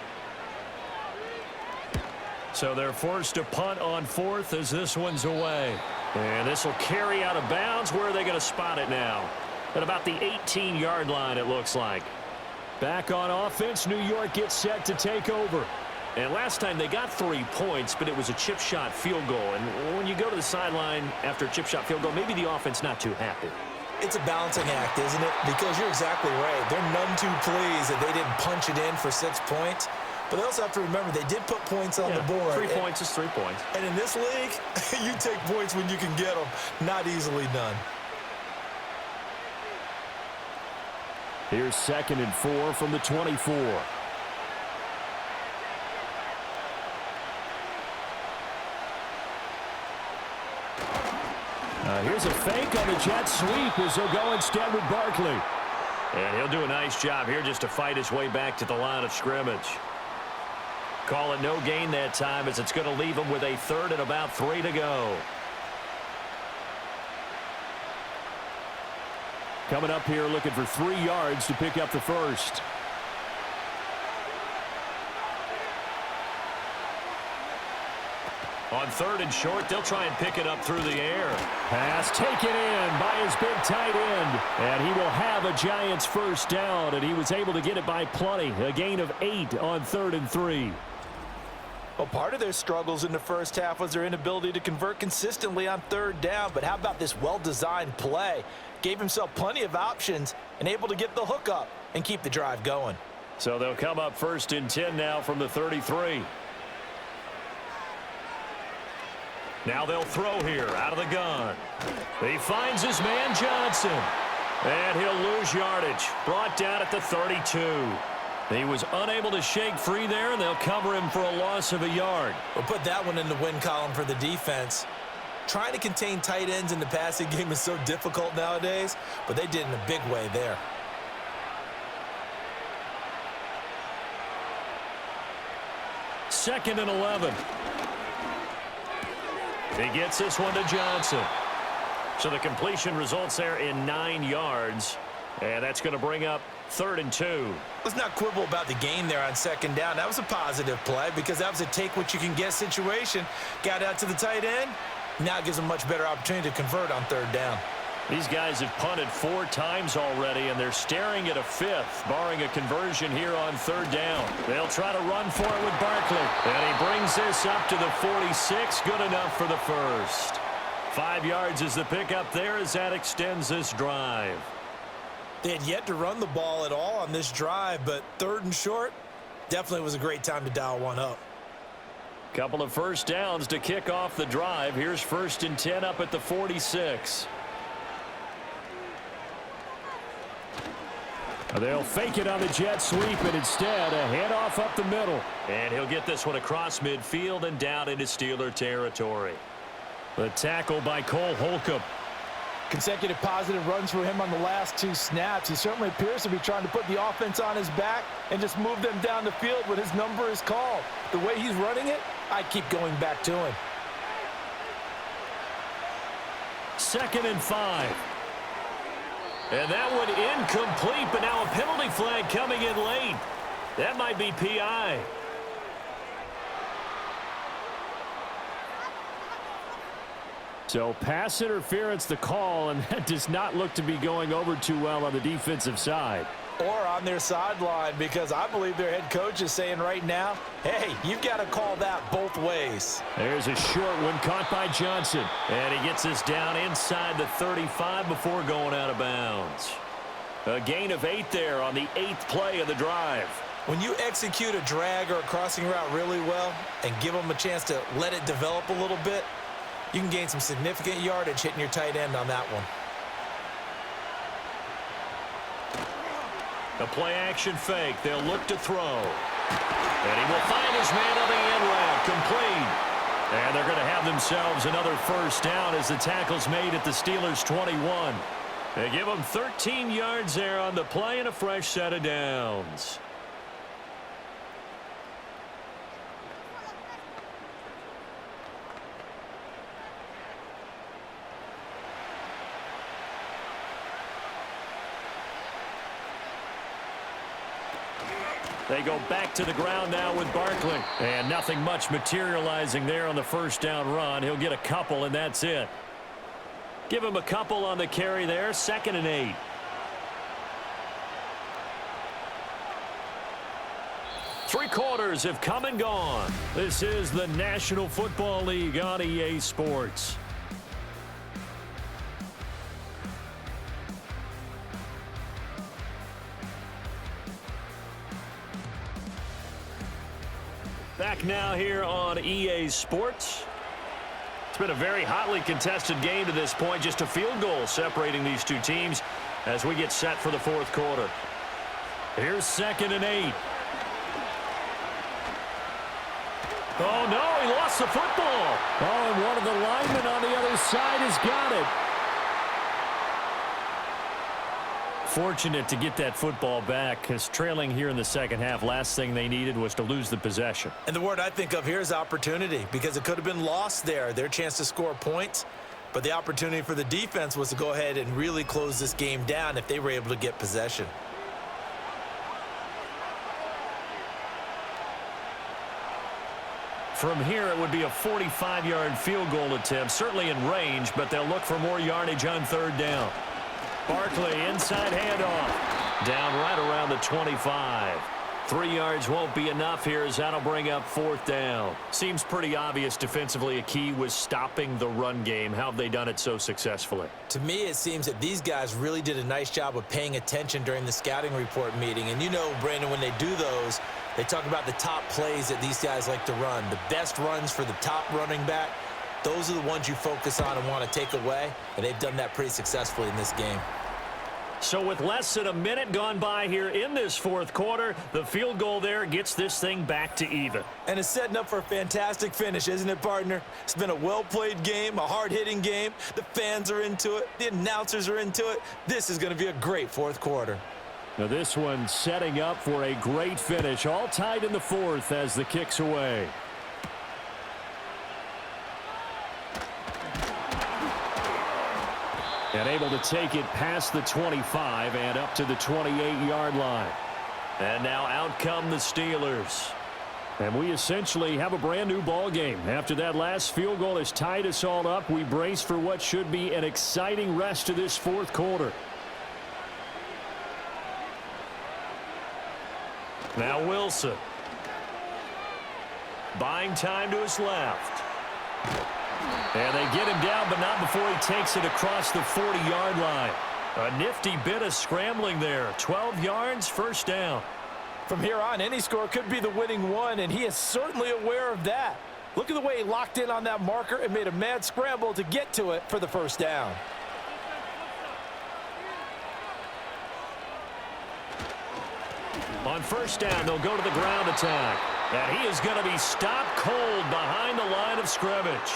So they're forced to punt on 4th as this one's away. And this will carry out of bounds. Where are they going to spot it now? At about the 18-yard line, it looks like. Back on offense, New York gets set to take over. And last time they got 3 points, but it was a chip shot field goal. And when you go to the sideline after a chip shot field goal, maybe the offense not too happy. It's a balancing act, isn't it? Because you're exactly right. They're none too pleased that they didn't punch it in for 6 points. But they also have to remember they did put points on the board. 3 points is 3 points. And in this league, you take points when you can get them. Not easily done. Here's 2nd and 4 from the 24. Here's a fake on the jet sweep as he'll go instead with Barkley. And he'll do a nice job here just to fight his way back to the line of scrimmage. Call it no gain that time as it's going to leave him with a 3rd and about 3 to go. Coming up here looking for 3 yards to pick up the first. On 3rd and short, they'll try and pick it up through the air. Pass taken in by his big tight end. And he will have a Giants first down, and he was able to get it by plenty. A gain of 8 on 3rd and 3. Well, part of their struggles in the first half was their inability to convert consistently on 3rd down. But how about this well-designed play? Gave himself plenty of options and able to get the hook up and keep the drive going. So they'll come up 1st and 10 now from the 33. Now they'll throw here out of the gun. He finds his man Johnson. And he'll lose yardage. Brought down at the 32. He was unable to shake free there, and they'll cover him for a loss of a yard. We'll put that one in the win column for the defense. Trying to contain tight ends in the passing game is so difficult nowadays, but they did in a big way there. Second and 11. He gets this one to Johnson. So the completion results there in 9 yards. And that's going to bring up 3rd and 2. Let's not quibble about the gain there on 2nd down. That was a positive play because that was a take-what-you-can-get situation. Got out to the tight end. Now it gives them a much better opportunity to convert on 3rd down. These guys have punted 4 times already, and they're staring at a 5th, barring a conversion here on 3rd down. They'll try to run for it with Barkley. And he brings this up to the 46. Good enough for the first. 5 yards is the pickup there as that extends this drive. They had yet to run the ball at all on this drive, but 3rd and short definitely was a great time to dial one up. Couple of first downs to kick off the drive. Here's 1st and 10 up at the 46. They'll fake it on the jet sweep, and instead a handoff up the middle. And he'll get this one across midfield and down into Steeler territory. The tackle by Cole Holcomb. Consecutive positive runs for him on the last 2 snaps. He certainly appears to be trying to put the offense on his back and just move them down the field when his number is called. The way he's running it, I keep going back to him. 2nd and 5. And that one incomplete, but now a penalty flag coming in late. That might be PI. So pass interference the call, and that does not look to be going over too well on the defensive side. Or on their sideline, because I believe their head coach is saying right now, hey, you've got to call that both ways. There's a short one caught by Johnson. And he gets this down inside the 35 before going out of bounds. A gain of 8 there on the 8th play of the drive. When you execute a drag or a crossing route really well and give them a chance to let it develop a little bit, you can gain some significant yardage hitting your tight end on that one. A play-action fake. They'll look to throw. And he will find his man on the end route. Complete. And they're going to have themselves another first down as the tackle's made at the Steelers' 21. They give them 13 yards there on the play and a fresh set of downs. They go back to the ground now with Barkley. And nothing much materializing there on the first down run. He'll get a couple, and that's it. Give him a couple on the carry there. 2nd and 8. Three quarters have come and gone. This is the National Football League on EA Sports. Back now here on EA Sports. It's been a very hotly contested game to this point. Just a field goal separating these two teams as we get set for the 4th quarter. Here's 2nd and 8. Oh, no, he lost the football. Oh, and one of the linemen on the other side has got it. Fortunate to get that football back, because trailing here in the second half, last thing they needed was to lose the possession. And the word I think of here is opportunity, because it could have been lost there, their chance to score points. But the opportunity for the defense was to go ahead and really close this game down if they were able to get possession. From here, it would be a 45-yard field goal attempt, certainly in range, but they'll look for more yardage on 3rd down. Barkley, inside handoff. Down right around the 25. 3 yards won't be enough here as that'll bring up 4th down. Seems pretty obvious defensively a key was stopping the run game. How have they done it so successfully? To me, it seems that these guys really did a nice job of paying attention during the scouting report meeting. And you know, Brandon, when they do those, they talk about the top plays that these guys like to run. The best runs for the top running back, those are the ones you focus on and want to take away. And they've done that pretty successfully in this game. So with less than a minute gone by here in this 4th quarter, the field goal there gets this thing back to even. And it's setting up for a fantastic finish, isn't it, partner? It's been a well-played game, a hard-hitting game. The fans are into it. The announcers are into it. This is going to be a great 4th quarter. Now this one setting up for a great finish. All tied in the 4th as the kick's away. And able to take it past the 25 and up to the 28-yard line. And now out come the Steelers. And we essentially have a brand new ball game. After that last field goal has tied us all up, we brace for what should be an exciting rest of this 4th quarter. Now Wilson. Buying time to his left. And they get him down, but not before he takes it across the 40-yard line. A nifty bit of scrambling there. 12 yards, first down. From here on, any score could be the winning one, and he is certainly aware of that. Look at the way he locked in on that marker and made a mad scramble to get to it for the first down. On first down, they'll go to the ground attack. And he is going to be stopped cold behind the line of scrimmage.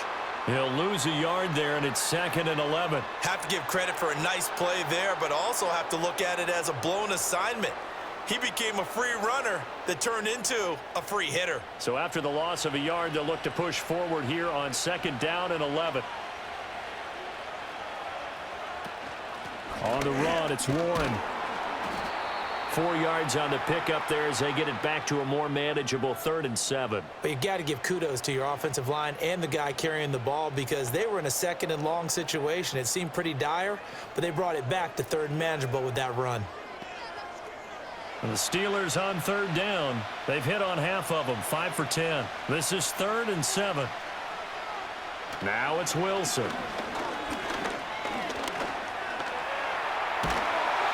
He'll lose a yard there, and it's 2nd and 11. Have to give credit for a nice play there, but also have to look at it as a blown assignment. He became a free runner that turned into a free hitter. So after the loss of a yard, they'll look to push forward here on 2nd down and 11. On the run, it's Warren. 4 yards on the pickup there as they get it back to a more manageable 3rd and 7. But you got to give kudos to your offensive line and the guy carrying the ball because they were in a 2nd and long situation. It seemed pretty dire, but they brought it back to 3rd and manageable with that run. And the Steelers on 3rd down. They've hit on half of them, 5 for 10. This is 3rd and 7. Now it's Wilson.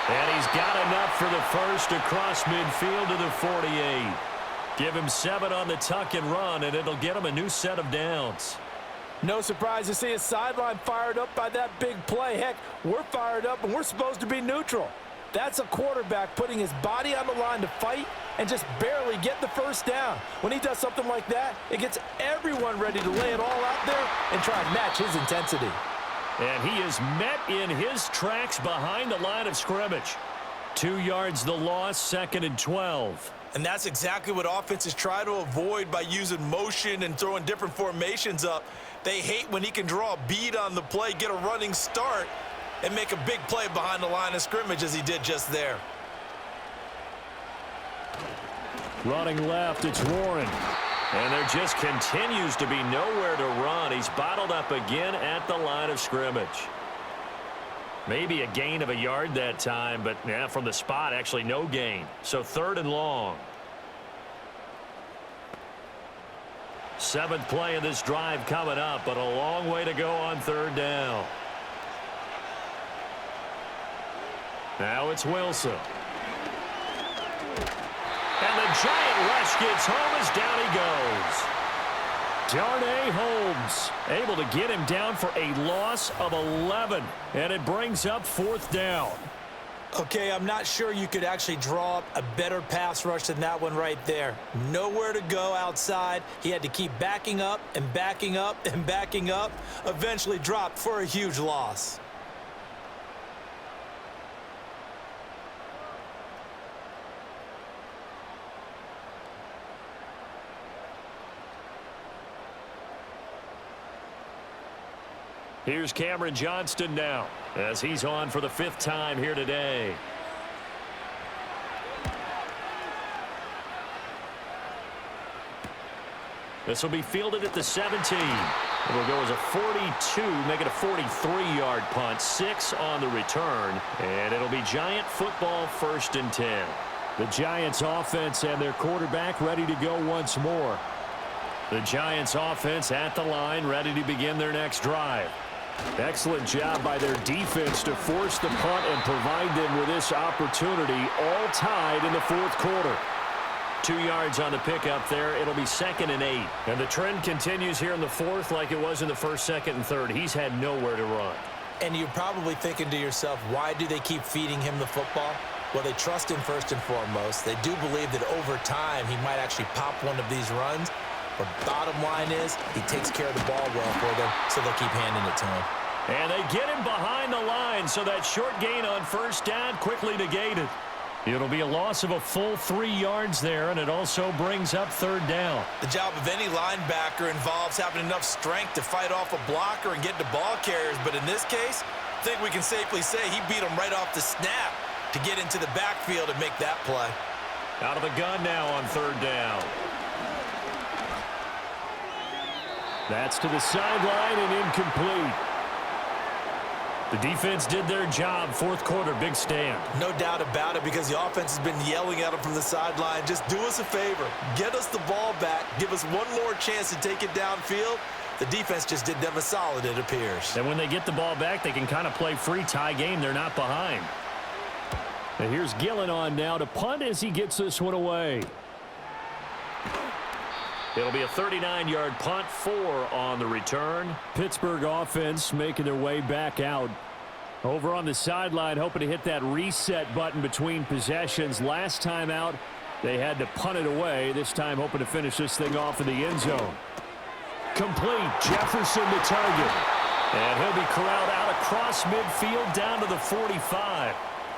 And he's got enough for the first across midfield to the 48. Give him 7 on the tuck and run, and it'll get him a new set of downs. No surprise to see a sideline fired up by that big play. Heck, we're fired up, and we're supposed to be neutral. That's a quarterback putting his body on the line to fight and just barely get the first down. When he does something like that, it gets everyone ready to lay it all out there and try and match his intensity. And he is met in his tracks behind the line of scrimmage. 2 yards the loss, 2nd and 12. And that's exactly what offenses try to avoid by using motion and throwing different formations up. They hate when he can draw a bead on the play, get a running start, and make a big play behind the line of scrimmage as he did just there. Running left, it's Warren. And there just continues to be nowhere to run. He's bottled up again at the line of scrimmage. Maybe a gain of a yard that time, but yeah, from the spot, actually no gain. So 3rd and long. 7th play of this drive coming up, but a long way to go on 3rd down. Now it's Wilson. And the giant rush gets home as down he goes. Darnay Holmes able to get him down for a loss of 11. And it brings up 4th down. Okay, I'm not sure you could actually draw up a better pass rush than that one right there. Nowhere to go outside. He had to keep backing up and backing up and backing up. Eventually dropped for a huge loss. Here's Cameron Johnston now as he's on for the 5th time here today. This will be fielded at the 17. It'll go as a 42, make it a 43-yard punt, 6 on the return, and it'll be Giant football 1st and 10. The Giants offense and their quarterback ready to go once more. The Giants offense at the line, ready to begin their next drive. Excellent job by their defense to force the punt and provide them with this opportunity, all tied in the 4th quarter. 2 yards on the pickup there. It'll be 2nd and 8. And the trend continues here in the 4th like it was in the 1st, 2nd, and 3rd. He's had nowhere to run. And you're probably thinking to yourself, why do they keep feeding him the football? Well, they trust him first and foremost. They do believe that over time he might actually pop one of these runs. But bottom line is, he takes care of the ball well for them, so they'll keep handing it to him. And they get him behind the line, so that short gain on 1st down quickly negated. It'll be a loss of a full 3 yards there, and it also brings up 3rd down. The job of any linebacker involves having enough strength to fight off a blocker and get to ball carriers. But in this case, I think we can safely say he beat him right off the snap to get into the backfield and make that play. Out of the gun now on 3rd down. That's to the sideline and incomplete. The defense did their job. 4th quarter, big stand. No doubt about it, because the offense has been yelling at him from the sideline. Just do us a favor. Get us the ball back. Give us one more chance to take it downfield. The defense just did them a solid, it appears. And when they get the ball back, they can kind of play free tie game. They're not behind. And here's Gillen on now to punt as he gets this one away. It'll be a 39-yard punt, 4 on the return. Pittsburgh offense making their way back out. Over on the sideline, hoping to hit that reset button between possessions. Last time out, they had to punt it away. This time hoping to finish this thing off in the end zone. Complete. Jefferson the target. And he'll be corralled out across midfield down to the 45.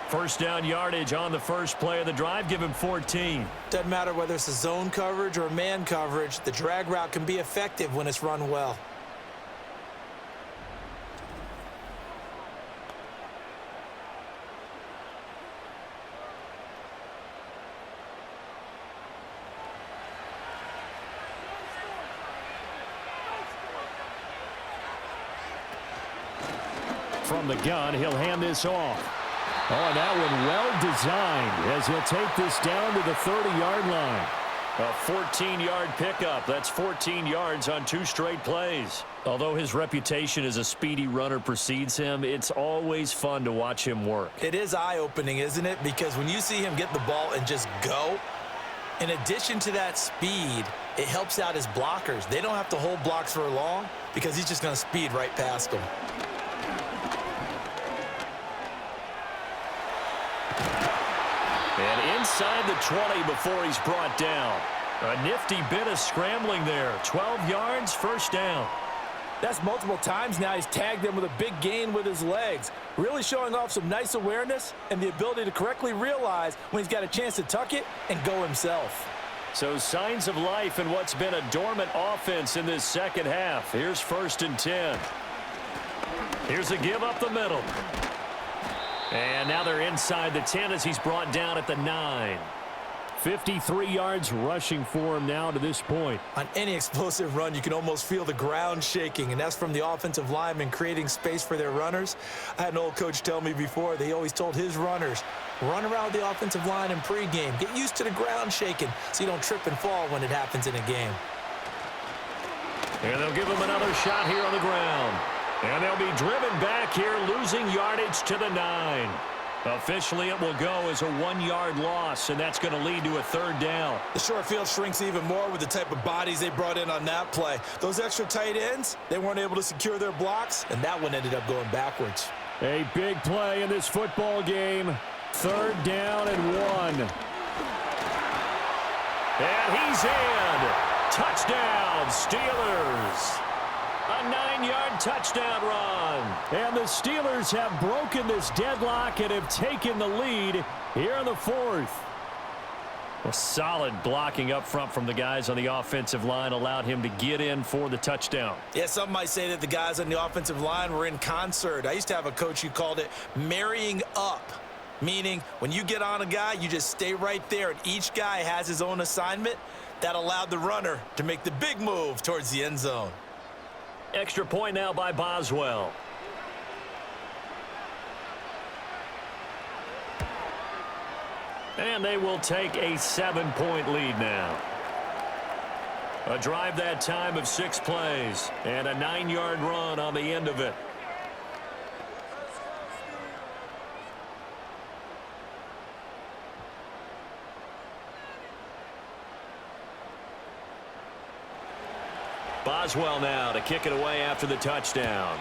First down yardage on the first play of the drive. Give him 14. Doesn't matter whether it's a zone coverage or man coverage. The drag route can be effective when it's run well. From the gun, he'll hand this off. Oh, and that one well designed as he'll take this down to the 30-yard line. A 14-yard pickup. That's 14 yards on 2 straight plays. Although his reputation as a speedy runner precedes him, it's always fun to watch him work. It is eye-opening, isn't it? Because when you see him get the ball and just go, in addition to that speed, it helps out his blockers. They don't have to hold blocks for long because he's just going to speed right past them. And inside the 20 before he's brought down. A nifty bit of scrambling there. 12 yards, first down. That's multiple times now he's tagged him with a big gain with his legs. Really showing off some nice awareness and the ability to correctly realize when he's got a chance to tuck it and go himself. So signs of life in what's been a dormant offense in this second half. Here's 1st and 10. Here's a give up the middle. And now they're inside the 10 as he's brought down at the 9. 53 yards rushing for him now to this point. On any explosive run, you can almost feel the ground shaking, and that's from the offensive linemen creating space for their runners. I had an old coach tell me before, they always told his runners, run around the offensive line in pregame. Get used to the ground shaking so you don't trip and fall when it happens in a game. And they'll give him another shot here on the ground. And they'll be driven back here, losing yardage to the 9. Officially, it will go as a 1-yard loss, and that's going to lead to a 3rd down. The short field shrinks even more with the type of bodies they brought in on that play. Those extra tight ends, they weren't able to secure their blocks, and that one ended up going backwards. A big play in this football game. 3rd down and 1. And he's in. Touchdown, Steelers. A 9-yard touchdown run. And the Steelers have broken this deadlock and have taken the lead here in the 4th. Well, solid blocking up front from the guys on the offensive line allowed him to get in for the touchdown. Yeah, some might say that the guys on the offensive line were in concert. I used to have a coach who called it marrying up, meaning when you get on a guy, you just stay right there, and each guy has his own assignment. That allowed the runner to make the big move towards the end zone. Extra point now by Boswell. And they will take a 7-point lead now. A drive that time of 6 plays and a 9-yard run on the end of it. Boswell now to kick it away after the touchdown.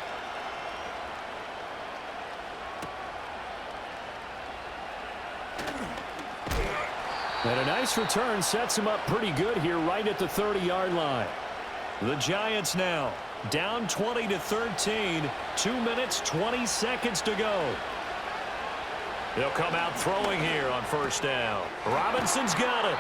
And a nice return sets him up pretty good here right at the 30-yard line. The Giants now down 20-13. 2 minutes, 20 seconds to go. They'll come out throwing here on 1st down. Robinson's got it.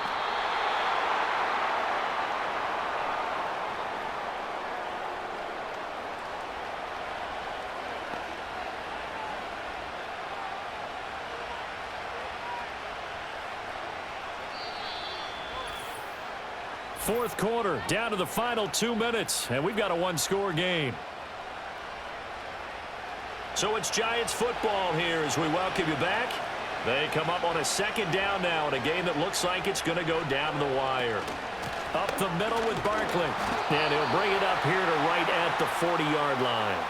Fourth quarter, down to the final 2 minutes, and we've got a 1-score game. So it's Giants football here as we welcome you back. They come up on a 2nd down now in a game that looks like it's going to go down to the wire. Up the middle with Barkley. And he'll bring it up here to right at the 40-yard line.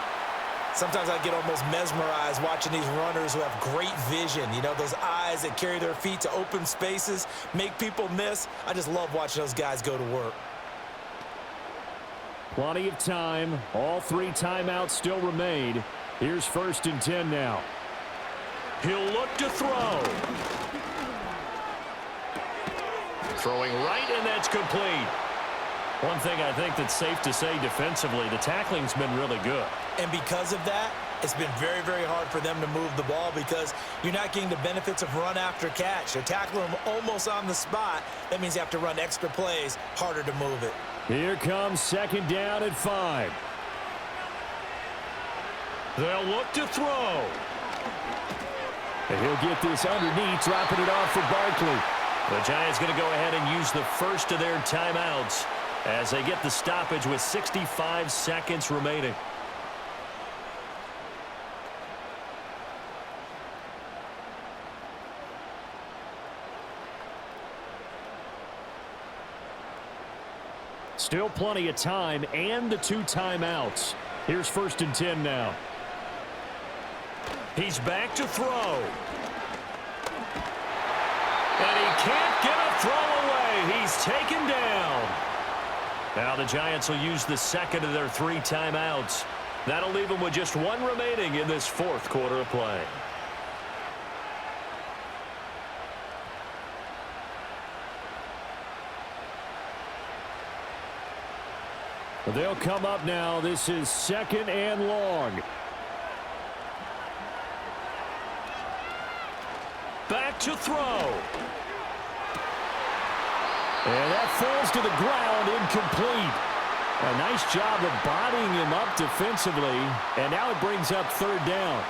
Sometimes I get almost mesmerized watching these runners who have great vision. You know, those eyes that carry their feet to open spaces, make people miss. I just love watching those guys go to work. Plenty of time. All 3 timeouts still remain. Here's 1st and 10 now. He'll look to throw. Throwing right, and that's complete. One thing I think that's safe to say defensively, the tackling's been really good. And because of that, it's been very, very hard for them to move the ball because you're not getting the benefits of run after catch. They're tackling them almost on the spot. That means you have to run extra plays, harder to move it. Here comes 2nd down and 5. They'll look to throw. And he'll get this underneath, dropping it off for Barkley. The Giants going to go ahead and use the first of their timeouts as they get the stoppage with 65 seconds remaining. Still plenty of time and the 2 timeouts. Here's 1st and 10 now. He's back to throw. And he can't get a throw away. He's taken down. Now the Giants will use the 2nd of their 3 timeouts. That'll leave them with just 1 remaining in this 4th quarter of play. They'll come up now. This is 2nd and long. Back to throw. And that falls to the ground, incomplete. A nice job of bodying him up defensively. And now it brings up 3rd down.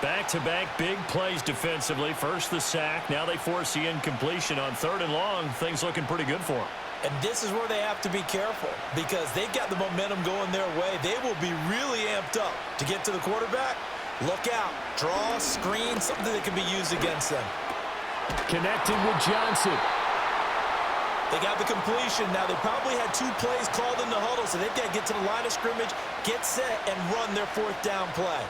Back-to-back big plays defensively. First the sack. Now they force the incompletion on 3rd and long. Things looking pretty good for them. And this is where they have to be careful because they've got the momentum going their way. They will be really amped up to get to the quarterback. Look out. Draw, screen, something that can be used against them. Connecting with Johnson. They got the completion. Now, they probably had 2 plays called in the huddle, so they've got to get to the line of scrimmage, get set, and run their 4th down play.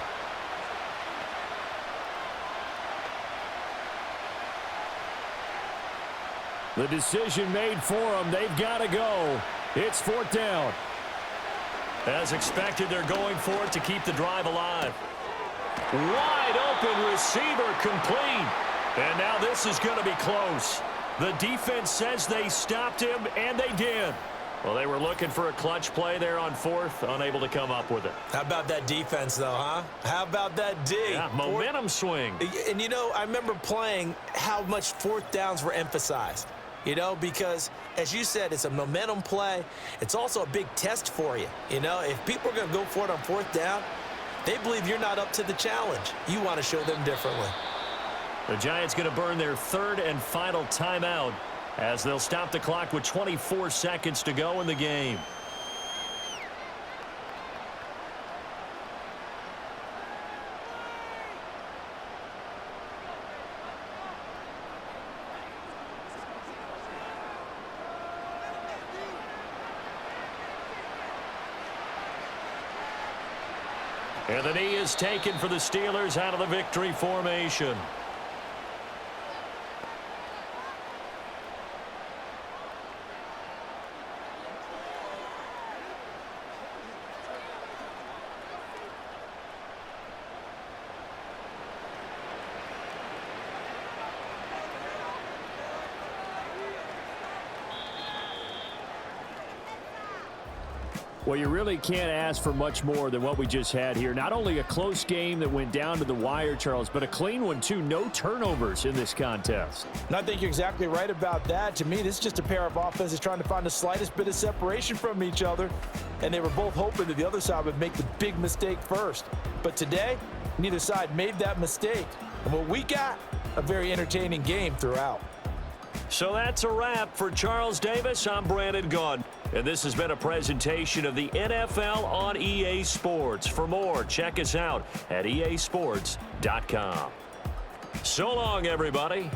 The decision made for them. They've got to go. It's 4th down. As expected, they're going for it to keep the drive alive. Wide open receiver complete. And now this is going to be close. The defense says they stopped him, and they did. Well, they were looking for a clutch play there on 4th, unable to come up with it. How about that defense, though, huh? How about that D? Yeah, momentum swing. And, you know, I remember playing how much 4th downs were emphasized. You know, because, as you said, it's a momentum play. It's also a big test for you. You know, if people are going to go for it on 4th down, they believe you're not up to the challenge. You want to show them differently. The Giants going to burn their 3rd and final timeout as they'll stop the clock with 24 seconds to go in the game. And the knee is taken for the Steelers out of the victory formation. Well, you really can't ask for much more than what we just had here. Not only a close game that went down to the wire, Charles, but a clean one, too. No turnovers in this contest. And I think you're exactly right about that. To me, this is just a pair of offenses trying to find the slightest bit of separation from each other. And they were both hoping that the other side would make the big mistake first. But today, neither side made that mistake. And what we got, a very entertaining game throughout. So that's a wrap for Charles Davis. I'm Brandon Gaudin. And this has been a presentation of the NFL on EA Sports. For more, check us out at easports.com. So long, everybody.